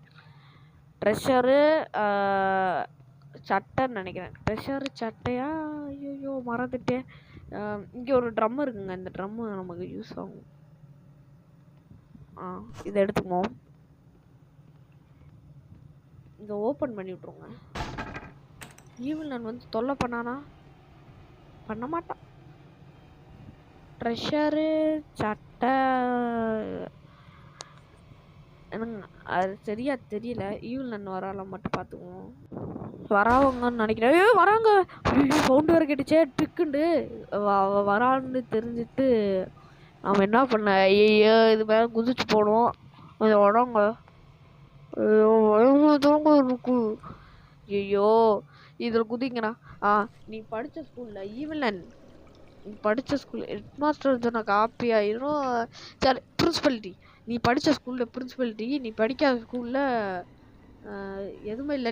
ட்ரெஷரு சட்டைன்னு நினைக்கிறேன். ட்ரெஷரு சட்டையா? ஐயோ மறந்துட்டேன். இங்கே ஒரு ட்ரம் இருக்குங்க. இந்த ட்ரம்மு நமக்கு யூஸ் ஆகும். இதை எடுத்துக்குவோம். இங்கே ஓப்பன் பண்ணி விட்ருங்க. ஈவில் நான் வந்து தொல்லை பண்ணானா? பண்ண மாட்டான். ட்ரெஷரு சட்டை என்னங்க அது சரியா தெரியல. ஈவில் நான் வரால மட்டும் பார்த்துக்குவோம். வராவங்கன்னு நினைக்கிறேன். வராங்க. சவுண்டு வேறு கேட்டுச்சே ட்ரிக்குண்டு. வரான்னு தெரிஞ்சுட்டு நம்ம என்ன பண்ண, ஐயோ இது மேலே குதிச்சு போனோம். கொஞ்சம் வராங்க. ஐயோ இருக்கு. ஐயோ இதில் குதிங்கண்ணா. நீ படித்த ஸ்கூலில் ஈவிலன் நீ படித்த ஸ்கூல் ஹெட் மாஸ்டர் சொன்ன காப்பி ஆயிரும். சரி, பிரின்சிபல்ட்டி நீ படித்த ஸ்கூலில் பிரின்சிபல்ட்டி நீ படிக்காத ஸ்கூலில் எதுவுமே இல்லை.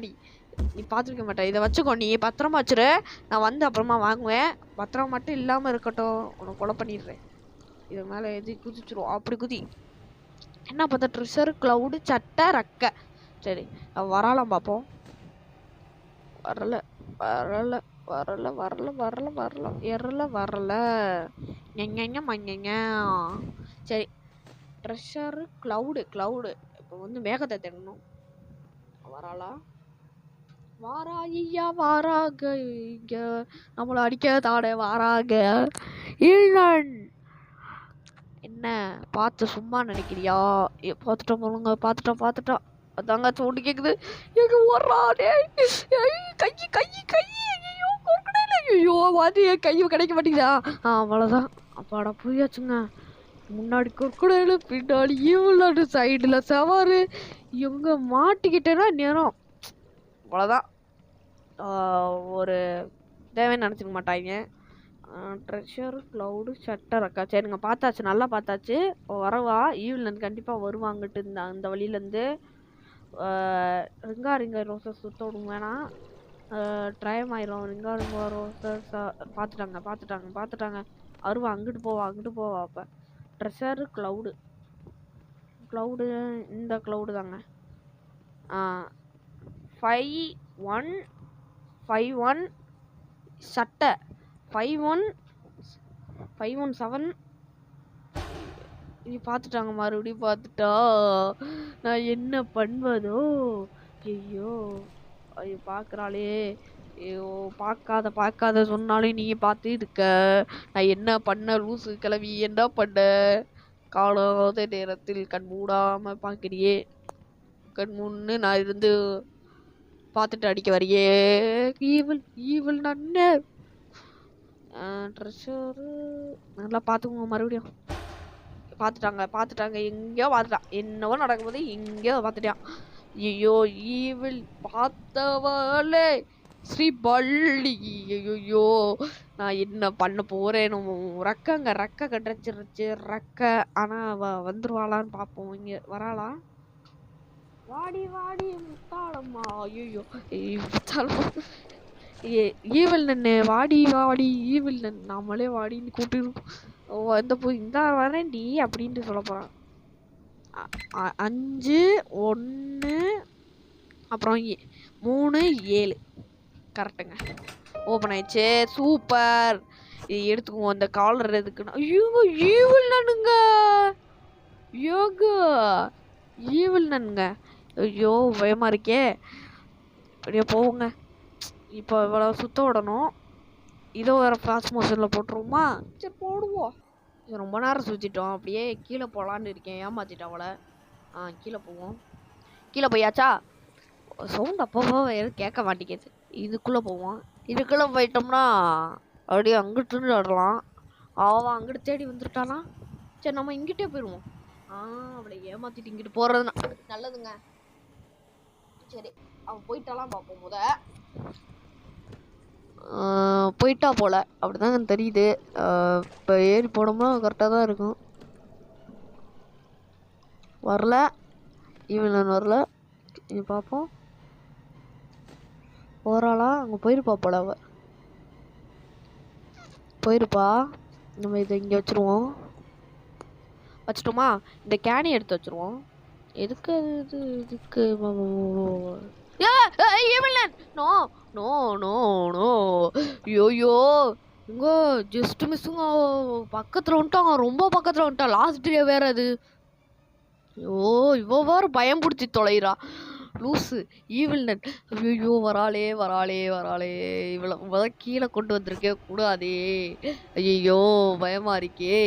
நீ பார்த்துருக்க மாட்டேன். இதை வச்சுக்கோ, நீ பத்திரமா வச்சுரு. நான் வந்து அப்புறமா வாங்குவேன். பத்திரம் மட்டும் இல்லாமல் இருக்கட்டும், உனக்கு கொலை பண்ணிடுறேன். இது மேலே எது குதிச்சிரும். அப்படி குதி. என்ன பார்த்தா ட்ரெஷர் க்ளவுடு சட்டை ரக்கை. சரி, வராலாம் பார்ப்போம். வரல. எங்க மங்கங்க. சரி, ட்ரெஷரு க்ளவுடு இப்போ வந்து மேகத்தை தேடணும். வராளா? வாராய்யா வாராக, இங்க நம்மளை அடிக்க தாட வாராக. இல்லன் என்ன பார்த்து சும்மா நினைக்கிறியா? பார்த்துட்டோம் போலுங்க. பார்த்துட்டோம். அதாங்க சவுண்டு கேக்குது. எங்க ஓடுறா டேய். கை கை கை ஐயோ கொக்கடையில ஐயோ வாதி கையை கிடைக்க மாட்டேங்குதா. அவ்வளோதான். அப்பாடா புரியாச்சுங்க. முன்னாடி கொக்கடையில பின்னாடி ஈவிளாடு சைடில் சவாரு எங்க மாட்டிக்கிட்டேன்னா நேரம் அவ்வளோதான். ஒரு தேவைன்னு நினச்சிக்க மாட்டாங்க. ட்ரெஷர் க்ளவுடு ஷட்டர் அக்கா சரிங்க பார்த்தாச்சு நல்லா பார்த்தாச்சு. வரவா ஈவிலேருந்து கண்டிப்பாக வருவாங்கட்டு அந்த வழியிலேருந்து. ரிங்கா ரோசஸ் சுத்த விடுங்க வேணாம். ட்ரைம் ஆயிரும். ரிங்கா ரோசஸ் பார்த்துட்டாங்க அருவா அங்கிட்டு போவா. அப்போ ட்ரெஷர் க்ளவுடு இந்த க்ளவுடு தாங்க. 5-1 சட்டை 5-1-7 இது பார்த்துட்டாங்க. மறுபடியும் பார்த்துட்டா நான் என்ன பண்ணுவதோ. ஐயோ பார்க்குறாளே. ஐயோ பார்க்காத சொன்னாலே நீங்கள் பார்த்து இருக்க. நான் என்ன பண்ண லூசு கிளவி என்ன பண்ண. காலாத நேரத்தில் கண் மூடாமல் பார்க்குறியே. கண் முன்னு நான் இருந்து பார்த்துட்டு அடிக்க வரையே. ஈவில் நன்ன ட்ரெஷரு நல்லா பார்த்துக்குங்க. மறுபடியும் பார்த்துட்டாங்க எங்கேயோ பார்த்துட்டான். என்னவோ நடக்கும்போது எங்கேயோ பார்த்துட்டான். ஐயோ ஈவில் பார்த்தவளே ஸ்ரீ பள்ளி. ஐயோ நான் என்ன பண்ண போறேன். ரெக்க கட்டுச்சிருச்சு ரெக்க. ஆனால் வந்துருவாளான்னு பார்ப்போம். இங்கே வராளா. வாடி முத்தாளம்மா. ஐயோ ஈவில் நன்னு வாடி ஈவில் நன் நம்மளே வாடின்னு கூப்பிட்டு இந்த போய் இந்த வரேன்டி அப்படின்ட்டு சொல்ல போகிறான். 5-1 அப்புறம் 3-7 கரெக்டுங்க. ஓப்பன் ஆயிடுச்சு. சூப்பர். இது எடுத்துக்குவோம். அந்த காலர் எதுக்குன்னா ஐயோ ஈவில் நன்னுங்க. ஈவில் நன்னுங்க. ஐயோ பயமா இருக்கே. அப்படியே போவோங்க. இப்போ இவ்வளோ சுத்த விடணும். இதோ வேறு ஃபாஸ்ட் மோஷனில் போட்டுருவோமா. சரி போடுவோம். ரொம்ப நேரம் சுற்றிட்டோம். அப்படியே கீழே போகலான்னு இருக்கேன். ஏமாத்திட்டேன் அவளை. கீழே போவோம். கீழே போயாச்சா. சவுண்ட் அப்பப்போ எதுவும் கேட்க மாட்டேங்குது. இதுக்குள்ளே போவோம். இதுக்குள்ளே போயிட்டோம்னா அப்படியே அங்கிட்டு ஆடலாம். அவன் அங்கிட்டு தேடி வந்துட்டானா. சரி நம்ம இங்கிட்டே போயிடுவோம். அவளை ஏமாத்திட்டு இங்கிட்டு போகிறதுனா நல்லதுங்க. சரி அவன் போயிட்டாலாம் பார்ப்போம். போயிட்டா போல அப்படிதாங்க தெரியுது. இப்போ ஏறி போனோம்னா கரெக்டாக தான் இருக்கும். வரல ஈவினிங் வரல. இங்கே பார்ப்போம். போகிறாளா. அங்கே போயிருப்பா போல. அவ போயிருப்பா. நம்ம இதை இங்கே வச்சுட்டோமா. இந்த கேனி எடுத்து வச்சுருவோம். எதுக்கு இதுக்கு நோ நோ நோ நோ. ஐயோயோ இங்க ஜஸ்ட் மிஸ்ஸுங்க. பக்கத்தில் வந்துட்டாங்க. ரொம்ப பக்கத்தில் வந்துட்டான். லாஸ்ட் டே வேற அது. ஐயோ இவ வேற பயம் பிடிச்சி தொலைறா லூஸு ஈவில் நன். ஐயோ வராளே இவ்வளோ கீழே கொண்டு வந்திருக்கே கூடாதே. ஐயோ பயமா இருக்கே.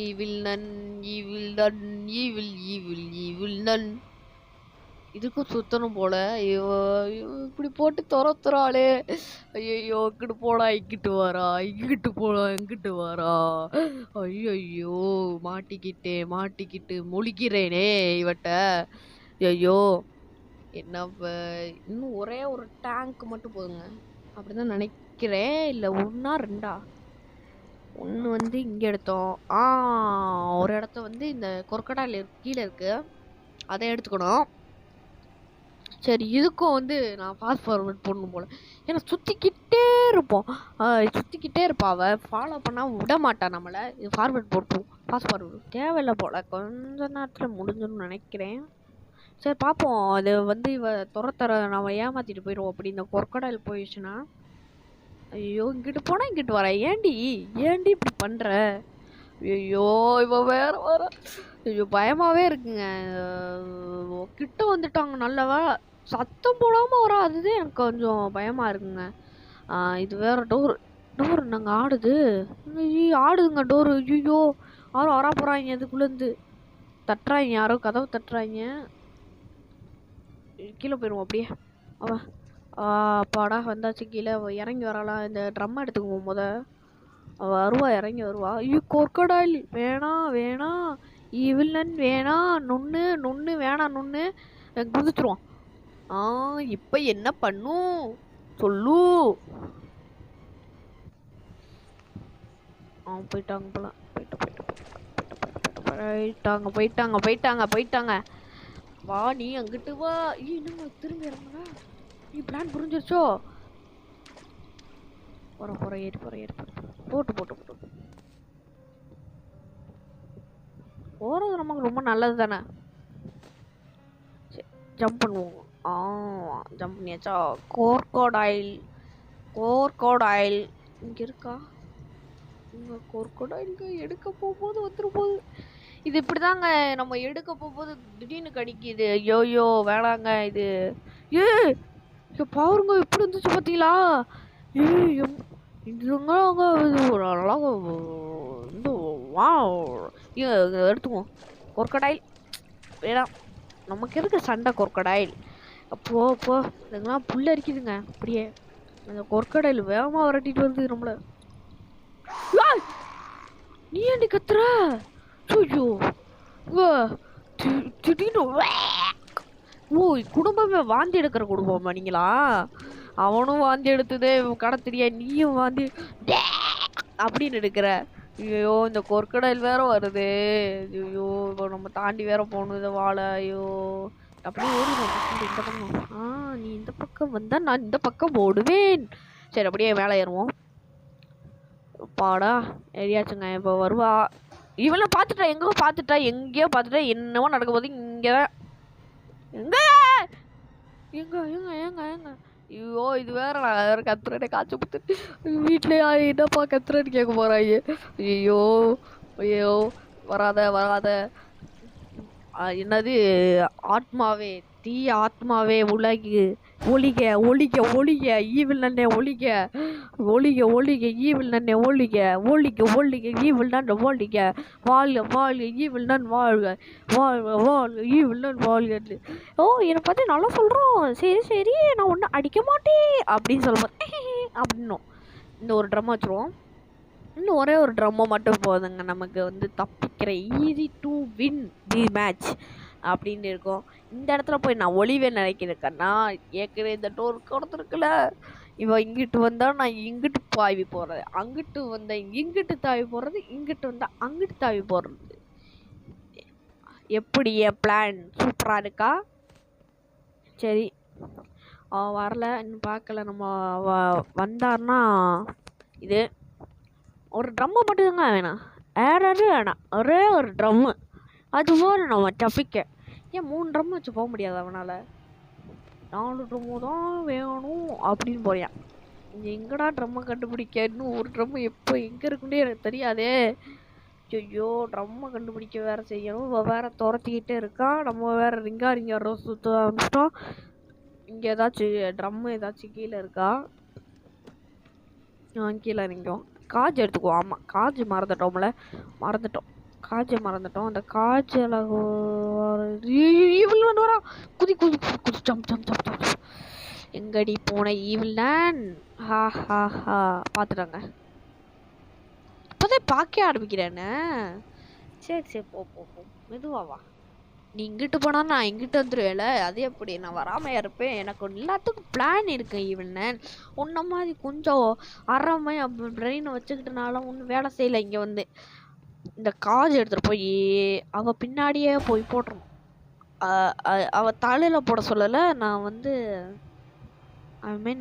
ஈவில் நன் இதுக்கும் சுத்தணும் போல. ஐயோ இப்படி போட்டு துரத்துறாளே. ஐயோ இங்கிட்டு போடா இங்கிட்டு வரா. ஐயோ மாட்டிக்கிட்டு முழிக்கிறேனே இவட்ட. ஐயோ என்ன இன்னும் ஒரே ஒரு டேங்க் மட்டும் போதுங்க. அப்படிதான் நினைக்கிறேன். இல்லை 1-2 ஒன்று இங்கே எடுத்தோம். ஒரு இடத்த இந்த கொர்க்கடாயில் கீழே இருக்கு. அதை எடுத்துக்கணும். சரி இதுக்கும் நான் ஃபாஸ்ட் ஃபார்வர்ட் போடணும் போல். ஏன்னா சுற்றிக்கிட்டே இருப்பா. அவள் ஃபாலோ பண்ணால் விட மாட்டான் நம்மளை. இது ஃபார்வர்ட் போட்டுருவோம். ஃபாஸ்ட் ஃபார்வர்டு தேவையில்லை போல். கொஞ்ச நேரத்தில் முடிஞ்சிடும்னு நினைக்கிறேன். சரி பார்ப்போம். அது இவ துரத்தர நம்ம ஏமாற்றிட்டு போயிடுவோம். அப்படி இந்த கொர்க்கடாயில் போயிடுச்சுன்னா. ஐயோ இங்கிட்டு போனால் இங்கிட்டு வர. ஏண்டி இப்படி பண்ணுற. ஐயோ இவ வேற வர. ஐயோ பயமாகவே இருக்குங்க. கிட்ட வந்துட்டாங்க. நல்லவா சத்தம் போடாமல் வர. அதுதான் எனக்கு கொஞ்சம் பயமாக இருக்குங்க. இது வேற டோர் நாங்கள் ஆடுதுங்க டோரு. யாரோ யாரோ வரா போகிறாங்க. அதுக்குள்ளேருந்து தட்டுறாங்க. யாரோ கதவு தட்டுறாங்க. கீழே போயிடுவோம் அப்படியே. அவன் அப்பாடா வந்தாச்சு கீழே. இறங்கி வரலாம். இந்த ட்ரம் எடுத்துக்குவோம் முத. வருவா, இறங்கி வருவா. ஐயோ கொர்க்கடைல் வேணாம் வேணாம், ஈவில்லன் வேணாம், நொண்ணு நொண்ணு வேணாம், நொண்ணு குதிச்சிருவான். இப்ப என்ன பண்ணும் சொல்லு. போயிட்டாங்க போல. போயிட்டாங்க. வா நீ அங்கிட்டு வா. இன்னும் திரும்பி இறங்குனா நீ பிளான் புரிஞ்சிருச்சோ. போற ஏறி போட்டு போறது நமக்கு ரொம்ப நல்லது தானே. ஜம்ப் பண்ணுவோம். ஜம்ப் பண்ணியாச்சா. கோர்கோடைல் இங்க இருக்கா? இங்க கோர்கோடைல்ங்க எடுக்க போகும்போது வந்துரு போகுது. இது இப்படிதாங்க, நம்ம எடுக்க போகும்போது திடீர்னு கடிக்குது. ஐயோ வேணாங்க இது. பாருங்க எப்படி இருந்துச்சு பாத்தீங்களா? இதுங்க எடுத்துக்குவோம். கொர்க்கடைல் வேணாம், நமக்கு எதுக்கு சண்டை கொர்க்கடைல். அப்போ இதுங்கெல்லாம் புல்ல அரிக்குதுங்க. அப்படியே அந்த கொர்க்கடைல் வேகமா விரட்டிட்டு வருது நம்மள. நீ ஏண்டி கத்துற? ஐயோ திடீர்னு குடும்பமே வாந்தி எடுக்கிற குடும்பமா நீங்களா? அவனும் வாந்தி எடுத்ததே கடத்திரியா, நீயும் வாந்தி அப்படின்னு எடுக்கிற. ஐயோ இந்த கொர்க்கடைல் வேற வருது. ஐயோ இப்போ நம்ம தாண்டி வேற போகணும் இதை வாழ. ஐயோ அப்படியே ஓடிடும் இந்த பக்கம். நீ இந்த பக்கம் வந்தா நான் இந்த பக்கம் ஓடுவேன். சரி அப்படியே மேலே ஏறுவோம். பாடா ஏறியாச்சுங்க. இப்போ வருவா. இவளை பார்த்துட்டா, எங்கேயோ பார்த்துட்டா. என்னவோ நடக்க போது இங்கதான். எங்க ஐயோ இது வேற. நான் வேற கத்துறேன், காய்ச்சி புத்து. வீட்லயே என்னப்பா கத்துறேன்னு கேட்க போறாங்க. ஐயோ வராத. என்னது ஆத்மாவே, தீய ஆத்மாவே ஒளிக ஈவில் நன்னே ஒளிக ஈவில் நன்னே ஒளிக ஈவில் நன் ஒளிக வாழ்க ஈவில் நன் வாழ்க ஈவில் நன் வாழ்க. என்னை பத்தி நல்லா சொல்றோம். சரி நான் ஒன்னும் அடிக்க மாட்டேன் அப்படின்னு சொல்லுவேன் அப்படின்னும். இந்த ஒரு ட்ரம் வச்சுருவோம். இன்னும் ஒரே ஒரு ட்ரம்மை மட்டும் போதுங்க நமக்கு வந்து தப்பிக்கிற. Easy to win the match அப்படின்னு இருக்கும். இந்த இடத்துல போய் நான் ஒளிவேன்னு நினைக்கிறேன்னா, ஏற்கனவே இந்த டோர் கொடுத்துருக்குல, இவன் இங்கிட்டு வந்தால் நான் இங்கிட்டு பாவி போடுறது, அங்கிட்டு வந்தால் இங்கிட்டு தாவி போடுறது, இங்கிட்டு வந்தால் அங்கிட்டு தாவி போடுறது. எப்படி என் பிளான் சூப்பராக இருக்கா? சரி வரல இன்னும் பார்க்கல. நம்ம வந்தார்னா இது ஒரு ட்ரம்மை மட்டும்தாங்க வேணாம், வேணாம். ஒரே ஒரு ட்ரம்மு அது போதும் நம்ம தப்பிக்க. ஏன் 3 ட்ரம் வச்சு போக முடியாது அவனால்? 4 ட்ரம்மு தான் வேணும் அப்படின்னு போறியான். எங்கடா ட்ரம்மை கண்டுபிடிக்க? இன்னும் ஒரு ட்ரம்மு எப்போ எங்கே இருக்குன்னே எனக்கு தெரியாதே. ஐயோ ட்ரம்மை கண்டுபிடிக்க வேறு செய்யணும். வேறு துரத்திக்கிட்டே இருக்கா. நம்ம வேறு ரிங்கா ரோஸ் சுற்ற ஆரம்பிச்சிட்டோம். இங்கே ஏதாச்சும் ட்ரம்மு ஏதாச்சும் கீழே இருக்கா? கீழே இறங்கிக்கும். காஜ் எடுத்துக்குவோம். ஆமாம் காஜ் மறந்துட்டோம். அந்த காஜில் ஈவில் வந்து வரா. குதி ஜம்ப். எங்கடி போன ஈவில் நான்? பார்த்துட்டாங்க. இப்போதே பார்க்க ஆரம்பிக்கிறேன்னு. சரி போ மெதுவாவா. நீ இங்கிட்டு போனா நான் இங்கிட்டு வந்துடுவேல. அது எப்படி? நான் வராமையா இருப்பேன். எனக்கு எல்லாத்துக்கும் பிளான் இருக்கு. ஈவன் உன்ன மாதிரி கொஞ்சம் அறமையா பிரெயினை வச்சுக்கிட்டனால ஒன்றும் வேலை செய்யலை. இங்கே வந்து இந்த காஜ் எடுத்துகிட்டு போய் அவ பின்னாடியே போய் போட்டுருணும். அவ தலையில் போட சொல்லலை. நான் வந்து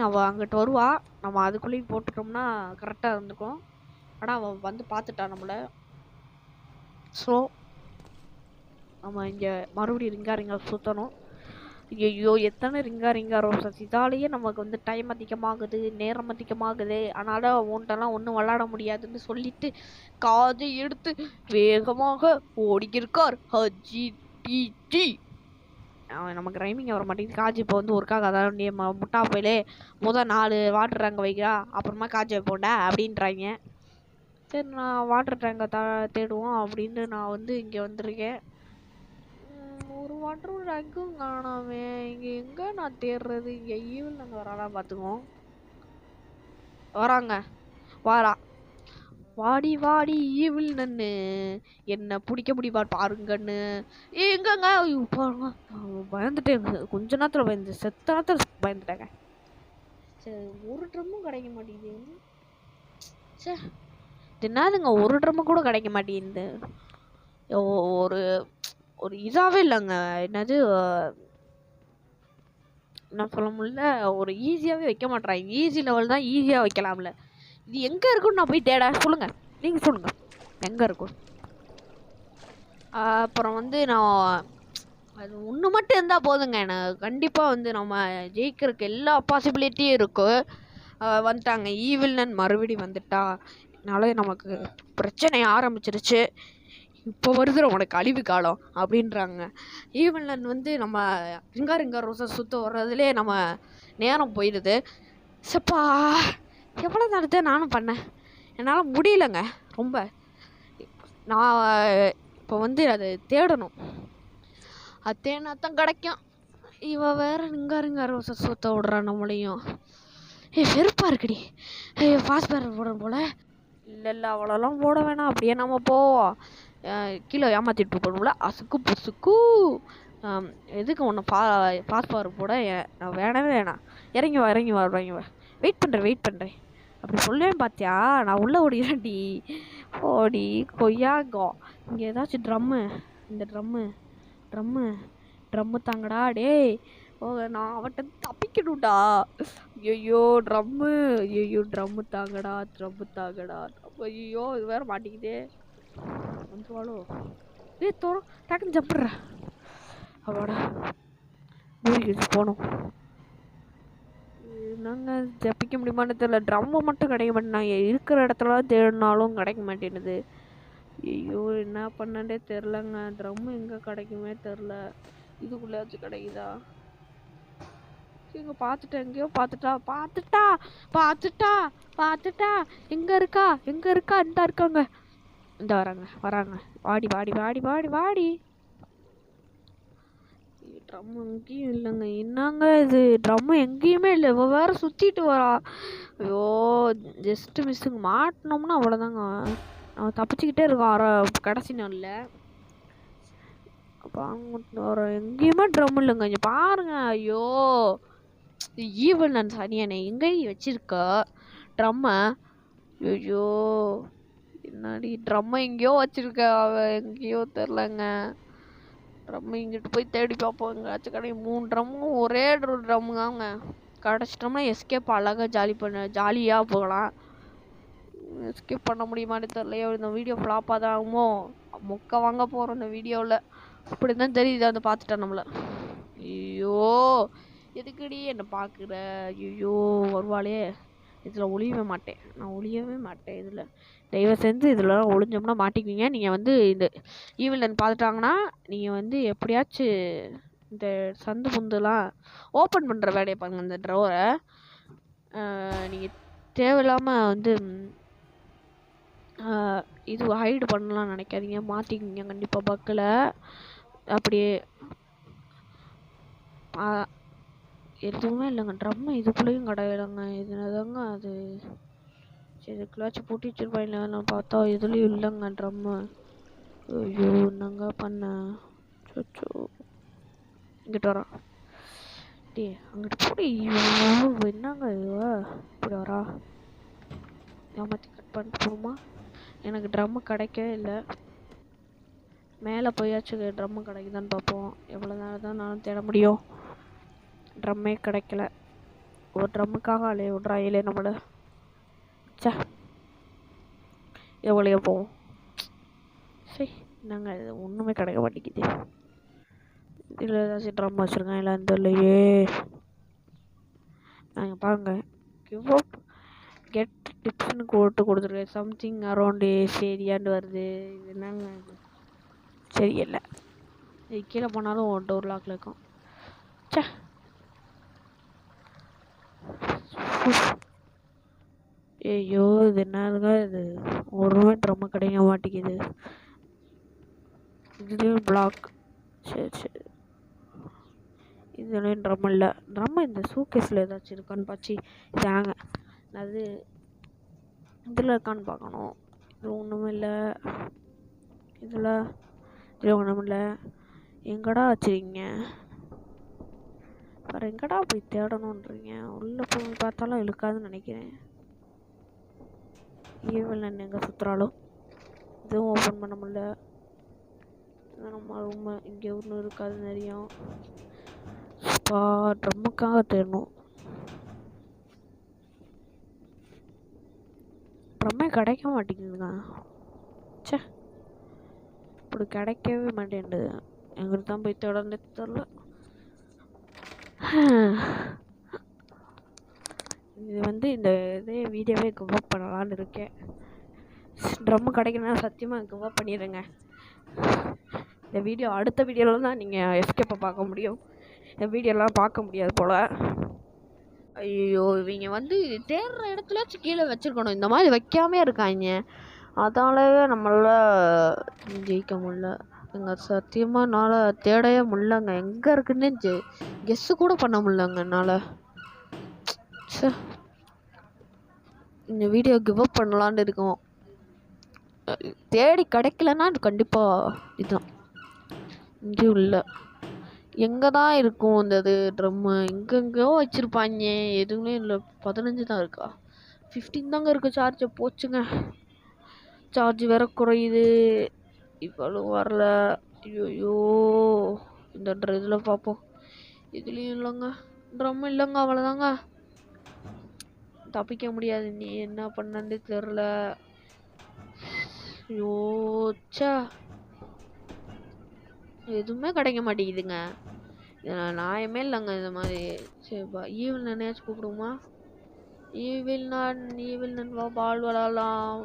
அவள் அங்கிட்டு வருவா. நம்ம அதுக்குள்ளேயும் போட்டுட்டோம்னா கரெக்டாக இருந்துக்கும். ஆனால் அவள் வந்து பார்த்துட்டா நம்மளை. ஸோ நம்ம இங்கே மறுபடியும் ரிங்கா சுற்றணும். ஐயோ எத்தனை ரிங்கா ரோசஸ். இதாலேயே நமக்கு வந்து டைம் அதிகமாகுது, நேரம் அதிகமாகுது. அதனால் உன்ட்டெல்லாம் ஒன்றும் விளாட முடியாதுன்னு சொல்லிட்டு காதை எடுத்து வேகமாக ஓடிக்கிருக்கார் ஹஜிடிடி. நமக்கு ரைமிங் வர மாட்டேங்குது. காஜி இப்போ வந்து ஒருக்காக அதான் நீ முட்டா போயிலே 4 வாட்டர் டேங்க் வைக்கிறா, அப்புறமா காஜி வைப்போண்டா அப்படின்றாங்க. சரி நான் வாட்டர் டேங்கை தேடுவோம் அப்படின்னு நான் வந்து இங்கே வந்திருக்கேன். ஒரு வாட்டர் ரேங்க்கும் காணாமே. இங்க எங்க நான் தேடுறது? இங்க ஈவில் நாங்க வரானா பாத்துக்குவோம். வராங்க. வாரா. வாடி வாடி ஈவில் நன்னு என்ன பிடிக்க முடியுமா பாருங்கன்னு. எங்கங்க பாருங்க. பயந்துட்டேன். கொஞ்ச நேரத்துல பயந்து செத்த நேரத்துல பயந்துட்டாங்க. சரி ஒரு ட்ரம்மும் கிடைக்க மாட்டேங்குது. சே என்னதுங்க ஒரு ட்ரம்மு கூட கிடைக்க மாட்டேங்குது. ஒரு ஒரு இதாவே இல்லைங்க. என்னது நான் சொல்ல முடியல. ஒரு ஈஸியாவே வைக்க மாட்டேறாங்க. ஈஸி லெவல் தான் ஈஸியாக வைக்கலாம்ல. இது எங்கே இருக்குன்னு நான் போய் தேட. சொல்லுங்கள், நீங்கள் சொல்லுங்கள் எங்கே இருக்கும். அப்புறம் வந்து நான் அது ஒன்று மட்டும் இருந்தால் போதுங்க. எனக்கு கண்டிப்பாக வந்து நம்ம ஜெயிக்கிறதுக்கு எல்லா பாசிபிலிட்டியும் இருக்குது. வந்துட்டாங்க ஈவில்னன் மறுபடி வந்துட்டா. அதனால நமக்கு பிரச்சனை ஆரம்பிச்சிருச்சு. இப்போ வருது உனக்கு அழிவு காலம் அப்படின்றாங்க. ஈவில்னன் வந்து நம்ம ரிங்கா ரோசை சுற்ற வர்றதுலே நம்ம நேரம் போயிடுது. சப்பா எவ்வளோ நேரத்தை நானும் பண்ணேன். என்னால் முடியலைங்க ரொம்ப. நான் இப்போ வந்து அதை தேடணும். அது தேடினா தான் கிடைக்கும். இவன் வேற ரிங்கா ரோசை சுற்ற விடுறான் நம்மளையும். வெறுப்பாக இருக்குடி. ஃபாஸ்ட் பேரர் போட போல. இல்லை அவ்வளோலாம் போட வேணாம். அப்படியே நம்ம போவோம். கீழே ஏமாற்றிட்டு போகணும்ல. அசுக்கு புசுக்கு எதுக்கு ஒன்று ஃபாஸ்ட் பேரர் போட நான் வேணவே வேணாம். இறங்கி வா. வெயிட் பண்ணுறேன் அப்படி சொல்லுவேன் பார்த்தியா. நான் உள்ளே ஓடிடுறேன்டி. ஓடி கொய்யாங்கோ. இங்கே ஏதாச்சும் இந்த ட்ரம்மு தாங்கடா டேய். நான் அவன்கிட்ட தப்பிக்கணும்டா. ஐயோ ட்ரம்மு தாங்கடா. ஐயோ இது வேற மாட்டிக்கிதே. வந்துவாளோ. தோறும் டக்குன்னு ஜம்பிடுற. அவாடா மூழ்கிடுச்சு போனோம். நாங்கள் ஜப்பிக்க முடியுமான்னு தெரியல. ட்ரம்மு மட்டும் கிடைக்க மாட்டேன். இருக்கிற இடத்துல தேடினாலும் கிடைக்க மாட்டேன்னுது. ஐயோ என்ன பண்ணே தெரிலங்க. ட்ரம்மு எங்கே கிடைக்குமே தெரில. இதுக்குள்ளேயாச்சும் கிடைக்குதா? இங்கே பார்த்துட்டேன். எங்கேயோ பார்த்துட்டா. எங்கே இருக்கா இந்த இருக்காங்க. இந்த வராங்க. வாடி. ட்ரம்மு எங்கேயும் இல்லைங்க. என்னங்க இது ட்ரம்மு எங்கேயுமே இல்லை. இவ வேற சுற்றிட்டு வரா. ஐயோ ஜஸ்ட்டு மிஸ்ஸுங்க. மாட்டினோம்னா அவ்வளோதாங்க. அவன் தப்பிச்சுக்கிட்டே இருக்கான் கடைசி நாளில். வர எங்கேயுமே ட்ரம் இல்லைங்க. இங்கே பாருங்க. ஐயோ ஈவன் நான் சனியானே எங்கே வச்சிருக்க ட்ரம்மை? ஐயோ என்னடி ட்ரம்மை எங்கேயோ வச்சிருக்க. அவ எங்கேயோ தெரிலங்க. ட்ரம்மை இங்கிட்டு போய் தேடி பார்ப்போம். எங்கேயாச்சும் கிடைக்கும். 3 ட்ரம்மும் ஒரே ட்ரம்முங்க. கிடச்சிட்டோம்னா எஸ்கேப் அழகாக ஜாலியாக போகலாம். எஸ்கேப் பண்ண முடியுமான்னு தெரியலையோ. இந்த வீடியோ ஃப்ளாப்பாக தான் ஆகுமோ. மொக்க வாங்க போகிறோம் இந்த வீடியோவில். அப்படி தான் தெரியுது. வந்து பார்த்துட்டேன் நம்மளை. ஐயோ எதுக்குடி என்னை பார்க்குற? ஐயோ வருவாளே. இதில் ஒளியவே மாட்டேன். இதில் தயவு செஞ்சு இதில் ஒளிஞ்சோம்னா மாட்டிக்குவீங்க. நீங்கள் வந்து இந்த ஈவிலன் பார்த்துட்டாங்கன்னா நீங்கள் வந்து எப்படியாச்சும் இந்த சந்து புந்துலாம் ஓப்பன் பண்ணுற வேலையை பாருங்க. இந்த ட்ரோரை நீங்கள் தேவையில்லாமல் வந்து இது ஹைடு பண்ணலாம் நினைக்காதீங்க. மாற்றிக்குவீங்க கண்டிப்பாக பக்கில். அப்படியே எதுவுமே இல்லைங்க. ட்ரம்மு இதுக்குள்ளேயும் கிடையாதுங்க. இதுதாங்க அது. சரி இதுக்குள்ளாச்சும் பூட்டி வச்சிருப்பாங்க. நான் பார்த்தா இதுலேயும் இல்லைங்க ட்ரம்மு. ஐயோ என்னங்க பண்ண. சொச்சோ இங்கிட்டு வரான். டே அங்கிட்டு போடி. என்னங்க இதுவா இப்படி வரா. ஏமாற்றி கட் பண்ணிட்டு போகுமா. எனக்கு ட்ரம்மு கிடைக்கவே இல்லை. மேலே போயாச்சும் ட்ரம்மு கிடைக்குதான்னு பார்ப்போம். எவ்வளோ நேரம் தான் நானும் தேட முடியும். ட்ரம்மே கிடைக்கல. ஒரு ட்ரம்முக்காக விட்றாயிலே நம்மளை. சே எவ்வளோ போவோம். சரி நாங்கள் இது ஒன்றுமே கிடைக்க மாட்டேங்குது. இதில் ஏதாச்சும் ட்ரம் வச்சுருக்கேன் இல்லை இந்த இல்லையே. நாங்கள் பாருங்க கிவ் அப் கெட் டிப்ஸ்னு கொடுத்துருக்கேன். சம்திங் அரௌண்ட் ஏரியான்னு வருது. இது என்னங்க சரியில்லை. இது கீழே போனாலும் டோர் லாக்கில் இருக்கும். சே ஐயோ இது என்னதுங்க இது. ஒருமே ட்ரம்மு கிடைக்க மாட்டேங்குது. இதுலேயும் பிளாக். சரி சரி. இதுலேயும் ட்ரம் இல்லை. ட்ரம் இந்த சூக்கேஸில் ஏதாச்சும் இருக்கான்னு பாச்சு தாங்க. அது இதில் இருக்கான்னு பார்க்கணும். இது ஒன்றும் இல்லை. இதில் இது ஒன்றும் இல்லை. எங்கடா வச்சுருக்கீங்க? வேறு எங்கடா போய் தேடணுன்றீங்க? உள்ளே போய் பார்த்தாலும் இழுக்காதுன்னு நினைக்கிறேன். ஈவில் எங்கே சுற்றுறாலும் இதுவும் ஓப்பன் பண்ண முடியல. நம்ம ரூம் இங்கே ஒன்றும் இருக்காது நிறையா. ட்ரம்முக்காக தேடணும். ட்ரம்மே கிடைக்க மாட்டேங்குதுங்க. சே, இப்படி கிடைக்கவே மாட்டேங்குது. எங்களுக்கு தான் போய் தேடனே தெரில. இது இந்த இதே வீடியோவே கிவ் பண்ணலான்னு இருக்கேன். ட்ரம்மு கிடைக்கணும்னா சத்தியமாக கிவ் பண்ணிடுங்க. இந்த வீடியோ அடுத்த வீடியோவில் தான் நீங்கள் எஸ்கேப்பை பார்க்க முடியும். இந்த வீடியோலாம் பார்க்க முடியாது போல். ஐயோ, இவங்க தேடுற இடத்துலாச்சும் கீழே வச்சுருக்கணும். இந்த மாதிரி வைக்காமே இருக்காங்க. அதனாலவே நம்மளால் ஜெயிக்க முடியல. எங்கள் சத்தியமாக என்னால் தேடவே முடியலங்க. எங்கே இருக்குன்னு கெஸ்ஸு கூட பண்ண முடியலங்க என்னால். சே, இந்த வீடியோ கிவ் பண்ணலான்னு இருக்கோம். தேடி கிடைக்கலன்னா கண்டிப்பாக இதுதான். இங்கேயும் இல்லை. எங்கே தான் இருக்கும் இந்த இது ட்ரம்மு? எங்கெங்கேயோ வச்சுருப்பாங்க. எதுவுமே இல்லை. 15 தான் இருக்கா? 15 தாங்க இருக்குது சார்ஜை. போச்சுங்க. சார்ஜ் வேற குறையுது. இவ்வளோ வரல. ஐயோ, இந்த இதில் பார்ப்போம். இதுலேயும் இல்லைங்க. ட்ரம் இல்லைங்க. அவ்வளோதாங்க. தப்பிக்க முடியாது. நீ என்ன பண்ணே தெரில. யோச்சா, எதுவுமே கிடைக்க மாட்டேங்குதுங்க. நியாயமே இல்லைங்க இந்த மாதிரி. சரிப்பா, ஈவில் நினையாச்சும் கூப்பிடுமா? ஈவில் நான் வா, பால் விளாடலாம்.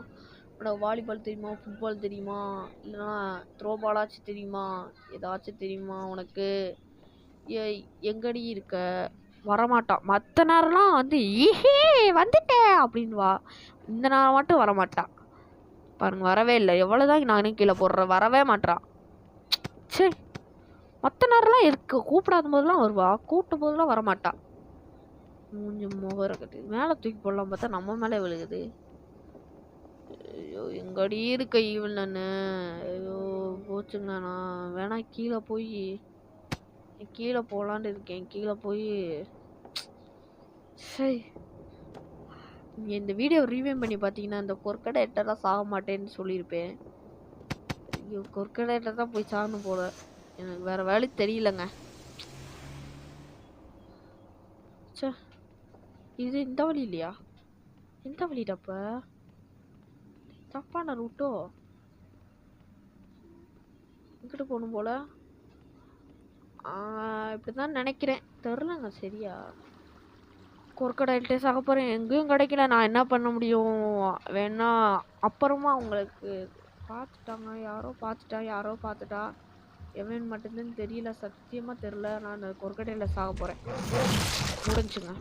உனக்கு வாலிபால் தெரியுமா? ஃபுட்பால் தெரியுமா? இல்லைனா த்ரோ பாலாச்சும் தெரியுமா? ஏதாச்சும் தெரியுமா உனக்கு? எங்கடி இருக்க? வரமாட்டான். மற்ற நேரம்லாம் ஈஹே வந்துட்டேன் அப்படின்னு வா. இந்த நேரம் மட்டும் வரமாட்டான் பாருங்க. வரவே இல்லை. எவ்வளோதான் நானும் கீழே போடுறேன், வரவே மாட்டான். சரி, மற்ற நேரம்லாம் இருக்கு. கூப்பிடாத போதெல்லாம் வருவா, கூப்பிட்ட போதெல்லாம் வரமாட்டான். கொஞ்சம் முகம் இருக்குது. மேலே தூக்கி போடலாம் பார்த்தா நம்ம மேலே விழுகுது. ஐயோ, எங்கடி இருக்க ஈவில் நான்? ஐயோ போச்சுங்க. நான் வேணா கீழே போகலான்னு இருக்கேன். கீழே போய் சரி, நீங்கள் இந்த வீடியோ ரீவைண்ட் பண்ணி பார்த்தீங்கன்னா இந்த கொற்கடை எட்டெல்லாம் சாக மாட்டேன்னு சொல்லியிருப்பேன். ஐயோ, கொற்கடை எட்ட தான் போய் சாகணும் போல. எனக்கு வேறு வேலை தெரியலங்க. சே, இது இந்த வழி இல்லையா? எந்த வழிடப்ப? தப்பான ரூட்டோ? இங்கிட்டு போகணும் போல. இப்படிதான் நினைக்கிறேன். தெரிலங்க சரியா. கொற்கடையிட்டே சாக போகிறேன். எங்கேயும் கிடைக்கல. நான் என்ன பண்ண முடியும்? வேணா அப்புறமா உங்களுக்கு யாரோ பார்த்துட்டா. எவன் மட்டும்தான் தெரியல. சத்தியமாக தெரில. நான் கொற்கடையில் சாக போகிறேன். முடிஞ்சுங்க.